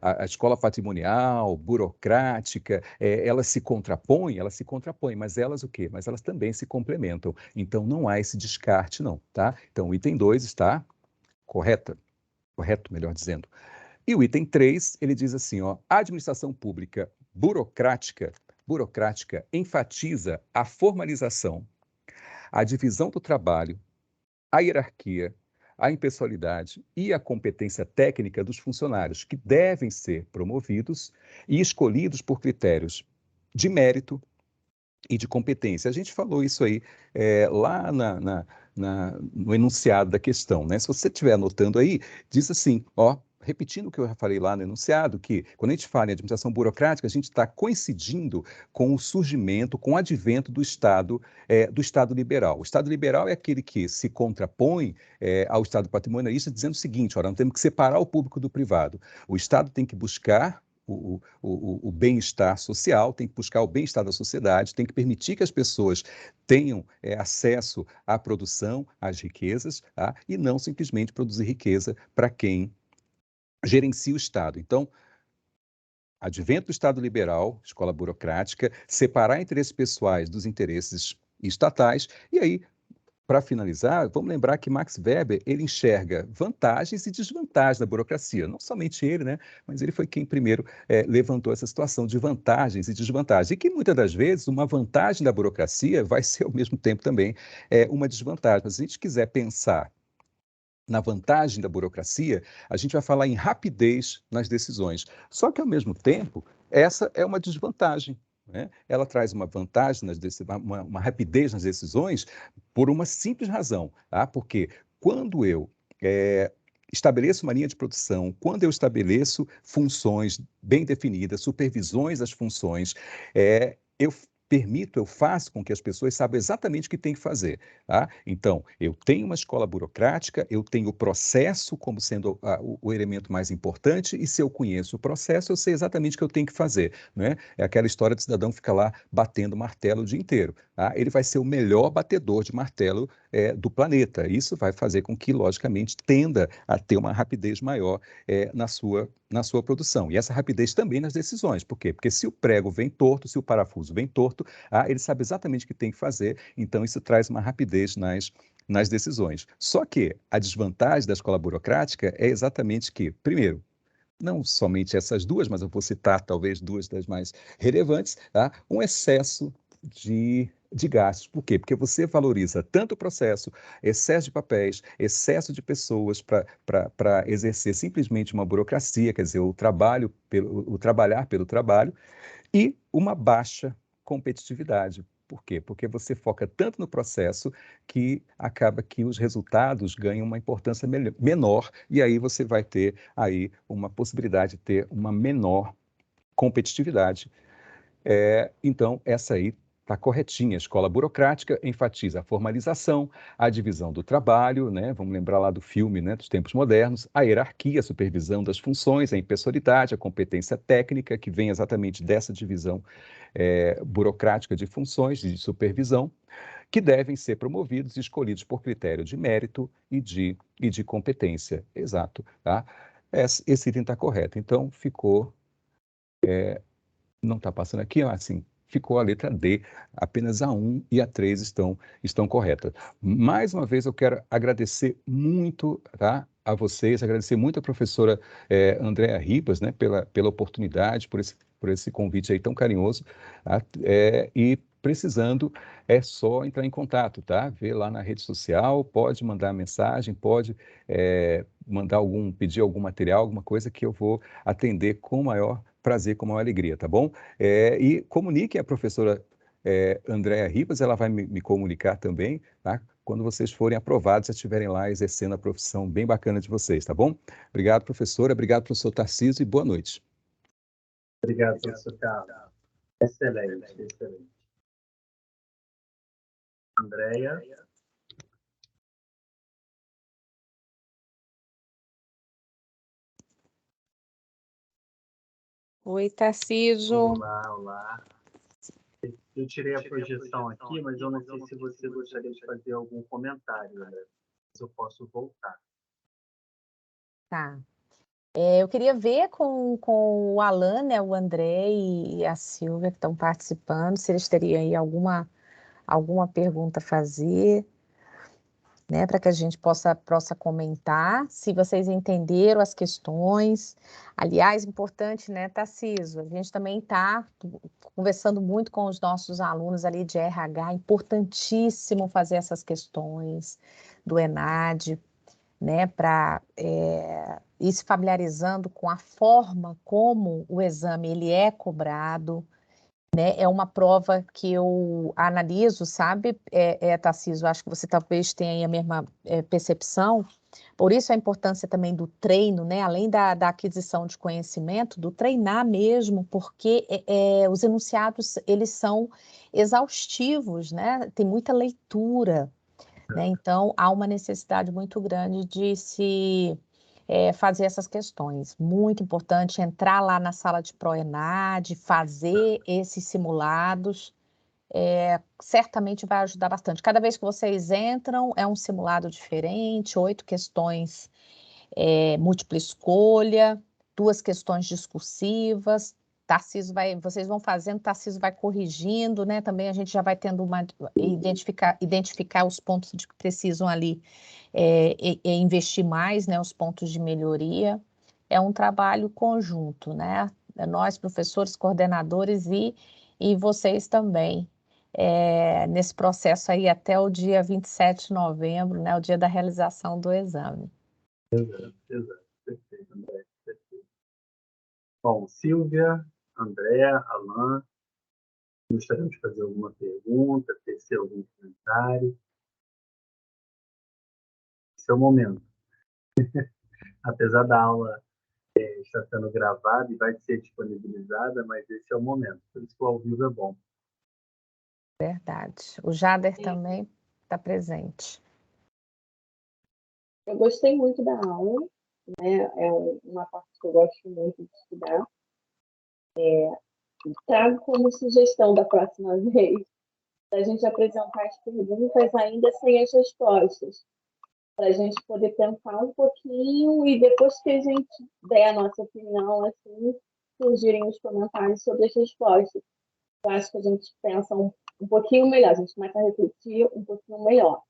a escola patrimonial, burocrática, elas se contrapõem, mas elas o quê? Mas elas também se complementam. Então, não há esse descarte, não, tá? Então, o item 2 está correto, melhor dizendo. E o item 3, ele diz assim, ó: a administração pública burocrática enfatiza a formalização, a divisão do trabalho, a hierarquia, a impessoalidade e a competência técnica dos funcionários, que devem ser promovidos e escolhidos por critérios de mérito e de competência. A gente falou isso aí lá no enunciado da questão, né? Se você estiver anotando aí, diz assim, ó, repetindo o que eu já falei lá no enunciado, que quando a gente fala em administração burocrática, a gente está coincidindo com o surgimento, com o advento do Estado liberal. O Estado liberal é aquele que se contrapõe ao Estado patrimonialista, dizendo o seguinte: olha, nós temos que separar o público do privado. O Estado tem que buscar o bem-estar social, tem que buscar o bem-estar da sociedade, tem que permitir que as pessoas tenham acesso à produção, às riquezas, tá? E não simplesmente produzir riqueza para quem gerencia o Estado. Então, advento do Estado liberal, escola burocrática, separar interesses pessoais dos interesses estatais, e aí, para finalizar, vamos lembrar que Max Weber, ele enxerga vantagens e desvantagens da burocracia. Não somente ele, né? Mas ele foi quem primeiro levantou essa situação de vantagens e desvantagens. E que muitas das vezes uma vantagem da burocracia vai ser ao mesmo tempo também uma desvantagem. Mas se a gente quiser pensar na vantagem da burocracia, a gente vai falar em rapidez nas decisões. Só que, ao mesmo tempo, essa é uma desvantagem. né? Ela traz uma vantagem, uma rapidez nas decisões por uma simples razão, tá? Porque quando eu estabeleço uma linha de produção, quando eu estabeleço funções bem definidas, supervisões das funções, eu faço com que as pessoas saibam exatamente o que tem que fazer. Tá? Então, eu tenho uma escola burocrática, eu tenho o processo como sendo o elemento mais importante, e se eu conheço o processo, eu sei exatamente o que eu tenho que fazer. Né? É aquela história do cidadão que fica lá batendo martelo o dia inteiro. Tá? Ele vai ser o melhor batedor de martelo do planeta. Isso vai fazer com que, logicamente, tenda a ter uma rapidez maior na sua produção. E essa rapidez também nas decisões. Por quê? Porque se o prego vem torto, se o parafuso vem torto, ele sabe exatamente o que tem que fazer, então isso traz uma rapidez nas decisões. Só que a desvantagem da escola burocrática é exatamente que, primeiro, não somente essas duas, mas eu vou citar talvez duas das mais relevantes, tá? Um excesso de gastos. Por quê? Porque você valoriza tanto o processo, excesso de papéis, excesso de pessoas para exercer simplesmente uma burocracia, quer dizer, o trabalhar pelo trabalho, e uma baixa competitividade. Por quê? Porque você foca tanto no processo que acaba que os resultados ganham uma importância menor, e aí você vai ter aí uma possibilidade de ter uma menor competitividade. Então, essa aí está corretinha. A escola burocrática enfatiza a formalização, a divisão do trabalho, né? Vamos lembrar lá do filme, né, dos tempos modernos, a hierarquia, a supervisão das funções, a impessoalidade, a competência técnica, que vem exatamente dessa divisão burocrática de funções e de supervisão, que devem ser promovidos e escolhidos por critério de mérito e de competência. Exato. Tá? Esse item está correto. Então, não está passando aqui, assim, ficou a letra D, apenas a 1 e a 3 estão corretas. Mais uma vez, eu quero agradecer muito, tá, a vocês, agradecer muito a professora Andréa Ribas, né, pela oportunidade, por esse convite aí tão carinhoso, tá? E precisando, é só entrar em contato, tá? Ver lá na rede social, pode mandar mensagem, pode pedir algum material, alguma coisa que eu vou atender com o maior prazer, com a maior alegria, tá bom? E comuniquem a professora Andréa Ribas, ela vai me comunicar também, tá? Quando vocês forem aprovados, já estiverem lá exercendo a profissão bem bacana de vocês, tá bom? Obrigado, professora, obrigado, professor Tarcísio, e boa noite. Obrigado, professor Carlos. Excelente, excelente. Andréia. Oi, Tarcísio. Olá, olá. Eu tirei a projeção aqui, mas eu não sei se você gostaria de fazer algum comentário, né? Se eu posso voltar. Tá. Eu queria ver com o Alan, né, o André e a Silvia que estão participando, se eles teriam aí alguma pergunta a fazer, né, para que a gente possa comentar, se vocês entenderam as questões. Aliás, importante, né, Tarcísio, a gente também está conversando muito com os nossos alunos ali de RH, importantíssimo fazer essas questões do ENAD, né, para ir se familiarizando com a forma como o exame ele é cobrado, né? É uma prova que eu analiso, sabe, Tarcísio, acho que você talvez tenha aí a mesma percepção, por isso a importância também do treino, né? Além da aquisição de conhecimento, do treinar mesmo, porque os enunciados, eles são exaustivos, né? Tem muita leitura, né? Então, há uma necessidade muito grande de se fazer essas questões. Muito importante entrar lá na sala de ProENAD, fazer esses simulados, certamente vai ajudar bastante. Cada vez que vocês entram, é um simulado diferente, 8 questões múltipla escolha, 2 questões discursivas. Vocês vão fazendo, Tarcísio vai corrigindo, né? Também a gente já vai tendo identificar os pontos que precisam ali investir mais, né? Os pontos de melhoria. É um trabalho conjunto, né? Nós, professores, coordenadores e vocês também. Nesse processo aí até o dia 27 de novembro, né? O dia da realização do exame. Exato. Perfeito, André. Perfeito. Bom, Silvia, André, Alan, Gostaria de fazer alguma pergunta, tecer algum comentário. Esse é o momento. Apesar da aula estar sendo gravada e vai ser disponibilizada, mas esse é o momento. Por isso que o ao vivo é bom. Verdade. O Jader também está presente. Eu gostei muito da aula, né? É uma parte que eu gosto muito de estudar. Trago como sugestão da próxima vez a gente apresentar as perguntas ainda sem as respostas, para a gente poder pensar um pouquinho e depois que a gente der a nossa opinião, assim, surgirem os comentários sobre as respostas. Eu acho que a gente pensa um pouquinho melhor, a gente começa a refletir um pouquinho melhor.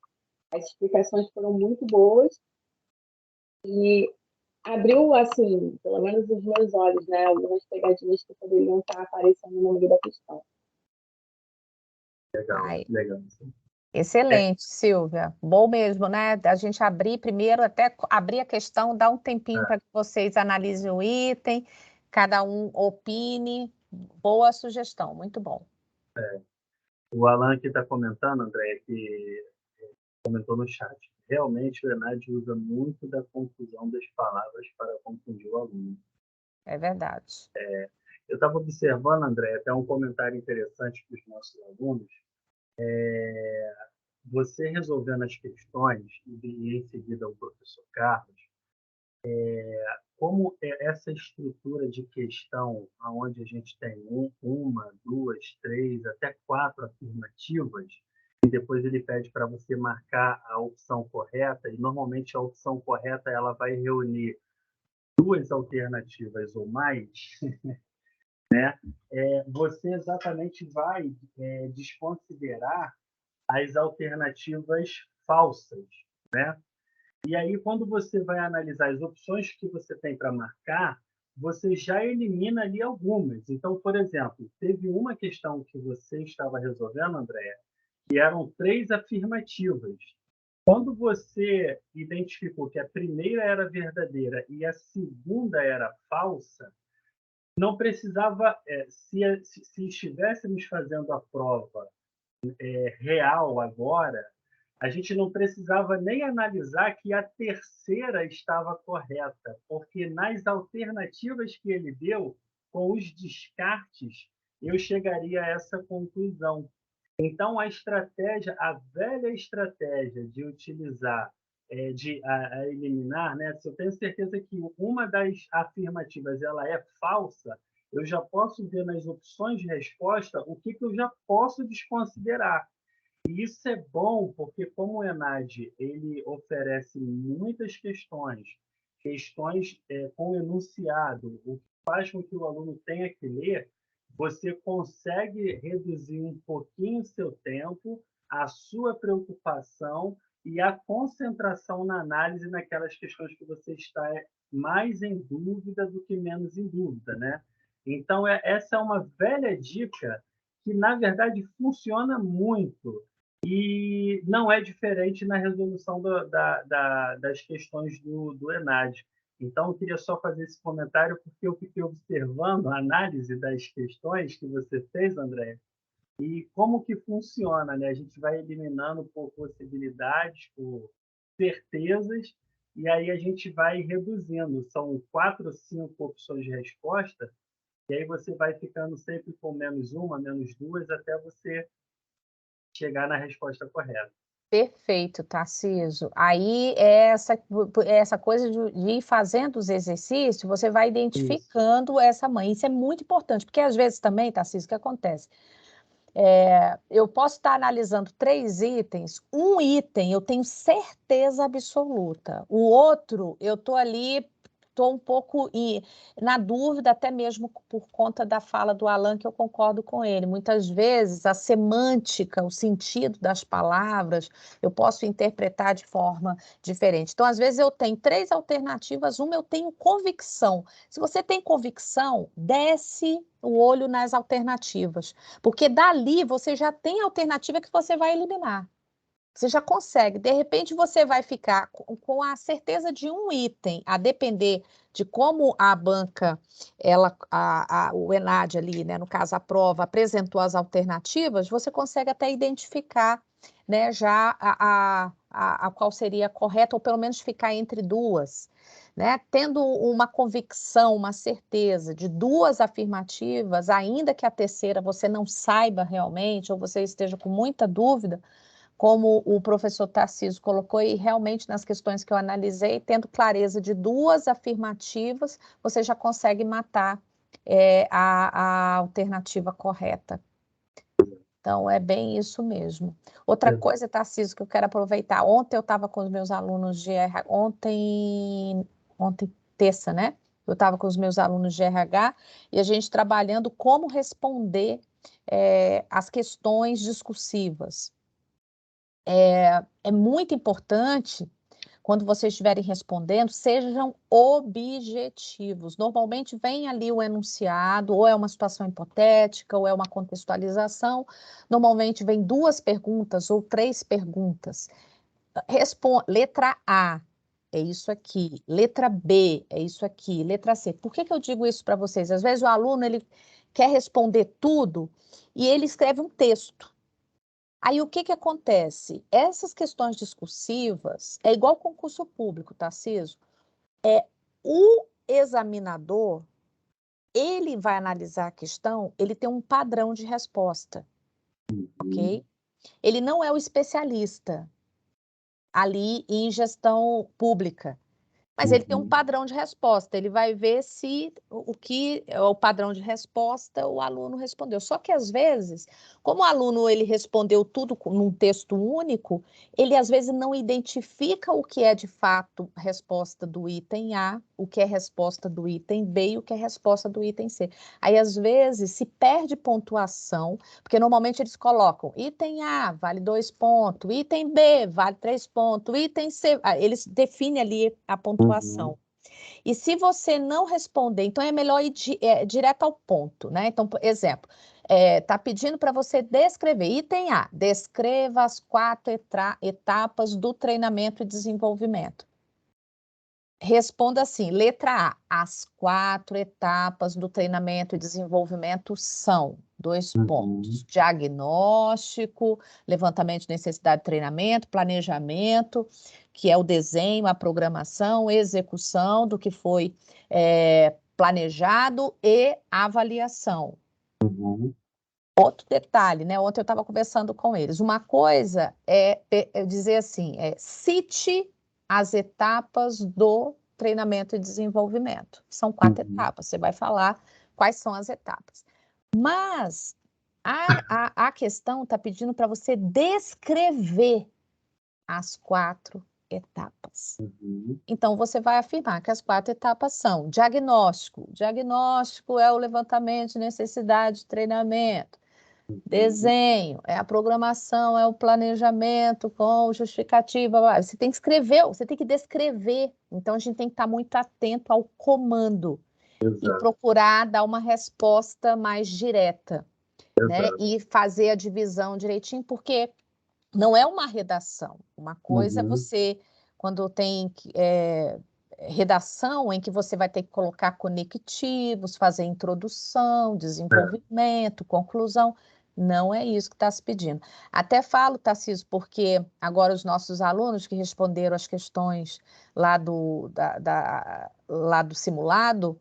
As explicações foram muito boas e abriu, assim, pelo menos os meus olhos, né? Algumas pegadinhas que poderiam estar aparecendo no meio da questão. Legal, Ai, legal. excelente, Silvia. Bom mesmo, né? A gente abrir primeiro, até abrir a questão, dar um tempinho para que vocês analisem o item, cada um opine. Boa sugestão, muito bom. O Alan que está comentando, André, que comentou no chat. Realmente o ENAD usa muito da confusão das palavras para confundir o aluno. É verdade. Eu estava observando, André, até um comentário interessante para os nossos alunos. Você resolvendo as questões e em seguida o professor Carlos, como essa estrutura de questão, onde a gente tem uma, duas, três, até quatro afirmativas, e depois ele pede para você marcar a opção correta, e normalmente a opção correta ela vai reunir duas alternativas ou mais, você exatamente vai desconsiderar as alternativas falsas, né? E aí, quando você vai analisar as opções que você tem para marcar, você já elimina ali algumas. Então, por exemplo, teve uma questão que você estava resolvendo, Andréa, que eram três afirmativas. Quando você identificou que a primeira era verdadeira e a segunda era falsa, não precisava, se estivéssemos fazendo a prova real agora, a gente não precisava nem analisar que a terceira estava correta, porque nas alternativas que ele deu, com os descartes, eu chegaria a essa conclusão. Então, a velha estratégia de utilizar, de eliminar, né? Se eu tenho certeza que uma das afirmativas ela é falsa, eu já posso ver nas opções de resposta o que eu já posso desconsiderar. E isso é bom porque, como o ENAD ele oferece muitas questões com enunciado, o que faz com que o aluno tenha que ler, você consegue reduzir um pouquinho o seu tempo, a sua preocupação e a concentração na análise naquelas questões que você está mais em dúvida do que menos em dúvida, né? Então, essa é uma velha dica que, na verdade, funciona muito. E não é diferente na resolução das questões do ENAD. Então, eu queria só fazer esse comentário porque eu fiquei observando a análise das questões que você fez, André, e como que funciona, né? A gente vai eliminando por possibilidades, por certezas, e aí a gente vai reduzindo. São 4 ou 5 opções de resposta, e aí você vai ficando sempre com menos uma, menos duas, até você chegar na resposta correta. Perfeito, Tarcísio. Aí, essa coisa de ir fazendo os exercícios, você vai identificando essa mãe. Isso é muito importante, porque às vezes também, Tarcísio, o que acontece? Eu posso estar analisando 3 itens, um item eu tenho certeza absoluta, o outro eu estou ali, estou um pouco na dúvida, até mesmo por conta da fala do Alan, que eu concordo com ele. Muitas vezes a semântica, o sentido das palavras, eu posso interpretar de forma diferente. Então, às vezes eu tenho 3 alternativas, uma eu tenho convicção. Se você tem convicção, desce o olho nas alternativas, porque dali você já tem a alternativa que você vai eliminar. Você já consegue. De repente, você vai ficar com a certeza de um item, a depender de como a banca, o ENAD ali, né, no caso a prova, apresentou as alternativas, você consegue até identificar, né, já a qual seria a correta, ou pelo menos ficar entre duas. Né? Tendo uma convicção, uma certeza de duas afirmativas, ainda que a terceira você não saiba realmente, ou você esteja com muita dúvida, como o professor Tarcísio colocou, e realmente nas questões que eu analisei, tendo clareza de duas afirmativas, você já consegue matar a alternativa correta. Então, é bem isso mesmo. Outra coisa, Tarcísio, que eu quero aproveitar. Ontem eu estava com os meus alunos de RH, ontem terça, né? Eu estava com os meus alunos de RH e a gente trabalhando como responder as questões discursivas. É muito importante, quando vocês estiverem respondendo, sejam objetivos. Normalmente vem ali o enunciado, ou é uma situação hipotética, ou é uma contextualização. Normalmente vem 2 perguntas ou 3 perguntas. Letra A, é isso aqui. Letra B, é isso aqui. Letra C. Por que eu digo isso para vocês? Às vezes o aluno ele quer responder tudo e ele escreve um texto. Aí o que acontece? Essas questões discursivas é igual concurso público, Tarcísio. O examinador, ele vai analisar a questão, ele tem um padrão de resposta, ok? Ele não é o especialista ali em gestão pública. Mas ele tem um padrão de resposta, ele vai ver se o padrão de resposta o aluno respondeu. Só que, às vezes, como o aluno ele respondeu tudo num texto único, ele, às vezes, não identifica o que é, de fato, resposta do item A, o que é resposta do item B e o que é resposta do item C. Aí, às vezes, se perde pontuação, porque, normalmente, eles colocam item A, vale 2 pontos, item B, vale 3 pontos, item C, eles definem ali a pontuação. E se você não responder, então é melhor ir direto ao ponto, né? Então, por exemplo, está pedindo para você descrever. Item A, descreva as 4 etapas do treinamento e desenvolvimento. Responda assim, letra A, as 4 etapas do treinamento e desenvolvimento são, 2 pontos, diagnóstico, levantamento de necessidade de treinamento, planejamento, que é o desenho, a programação, execução do que foi planejado e avaliação. Outro detalhe, né? Ontem eu estava conversando com eles. Uma coisa é dizer assim, cite as etapas do treinamento e desenvolvimento. São 4 etapas. Você vai falar quais são as etapas. Mas a questão está pedindo para você descrever as 4 etapas. Então, você vai afirmar que as 4 etapas são diagnóstico. Diagnóstico é o levantamento de necessidade de treinamento. Desenho, é a programação, é o planejamento com justificativa. Você tem que escrever, você tem que descrever. Então, a gente tem que estar muito atento ao comando. E procurar dar uma resposta mais direta. Né? E fazer a divisão direitinho, porque não é uma redação. Uma coisa é você, quando tem redação, em que você vai ter que colocar conectivos, fazer introdução, desenvolvimento, conclusão. Não é isso que está se pedindo. Até falo, Tarcísio, porque agora os nossos alunos que responderam as questões lá do simulado,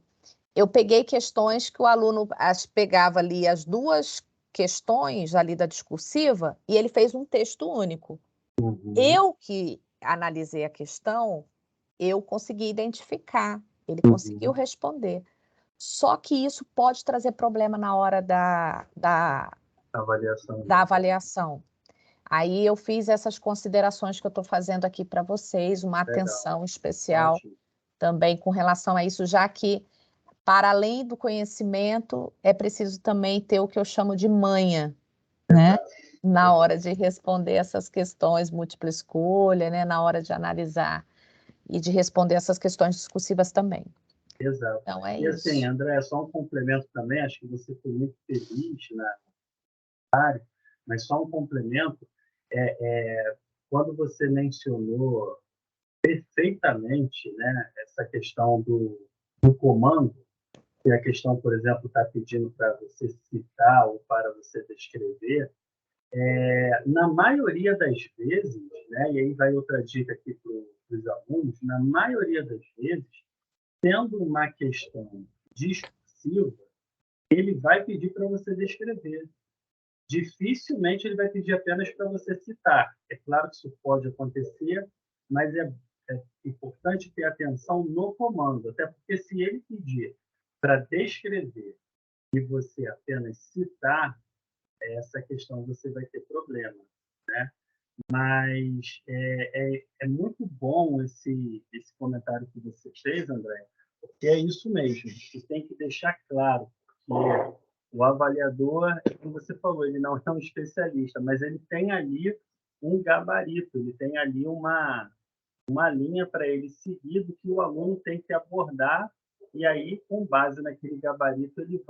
eu peguei questões que o aluno pegava ali as 2 questões ali da discursiva e ele fez um texto único. Eu que analisei a questão, eu consegui identificar, ele conseguiu responder. Só que isso pode trazer problema na hora da avaliação. Aí eu fiz essas considerações que eu estou fazendo aqui para vocês, uma atenção especial também com relação a isso, já que, para além do conhecimento, é preciso também ter o que eu chamo de manha, né? Na hora de responder essas questões múltipla escolha, né? Na hora de analisar e de responder essas questões discursivas também. Exato. Então, é e isso. assim, André, só um complemento também, acho que você foi muito feliz na área, mas só um complemento, quando você mencionou perfeitamente, né, essa questão do comando, que a questão, por exemplo, está pedindo para você citar ou para você descrever, na maioria das vezes, né, e aí vai outra dica aqui para os alunos, na maioria das vezes, tendo uma questão discursiva, ele vai pedir para você descrever. Dificilmente ele vai pedir apenas para você citar. É claro que isso pode acontecer, mas é importante ter atenção no comando, até porque se ele pedir para descrever e você apenas citar, essa questão você vai ter problema, né? Mas é muito bom esse comentário que você fez, André, porque é isso mesmo. Você tem que deixar claro que o avaliador, como você falou, ele não é um especialista, mas ele tem ali um gabarito, ele tem ali uma linha para ele seguir do que o aluno tem que abordar, e aí, com base naquele gabarito, ele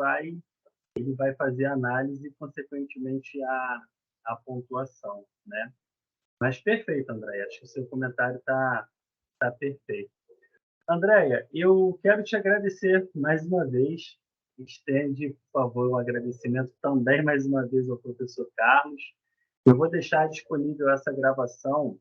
vai fazer a análise e, consequentemente, a pontuação, né? Mas perfeito, Andréia. Acho que o seu comentário tá perfeito. Andréia, eu quero te agradecer mais uma vez. Estende, por favor, um agradecimento também mais uma vez ao professor Carlos. Eu vou deixar disponível essa gravação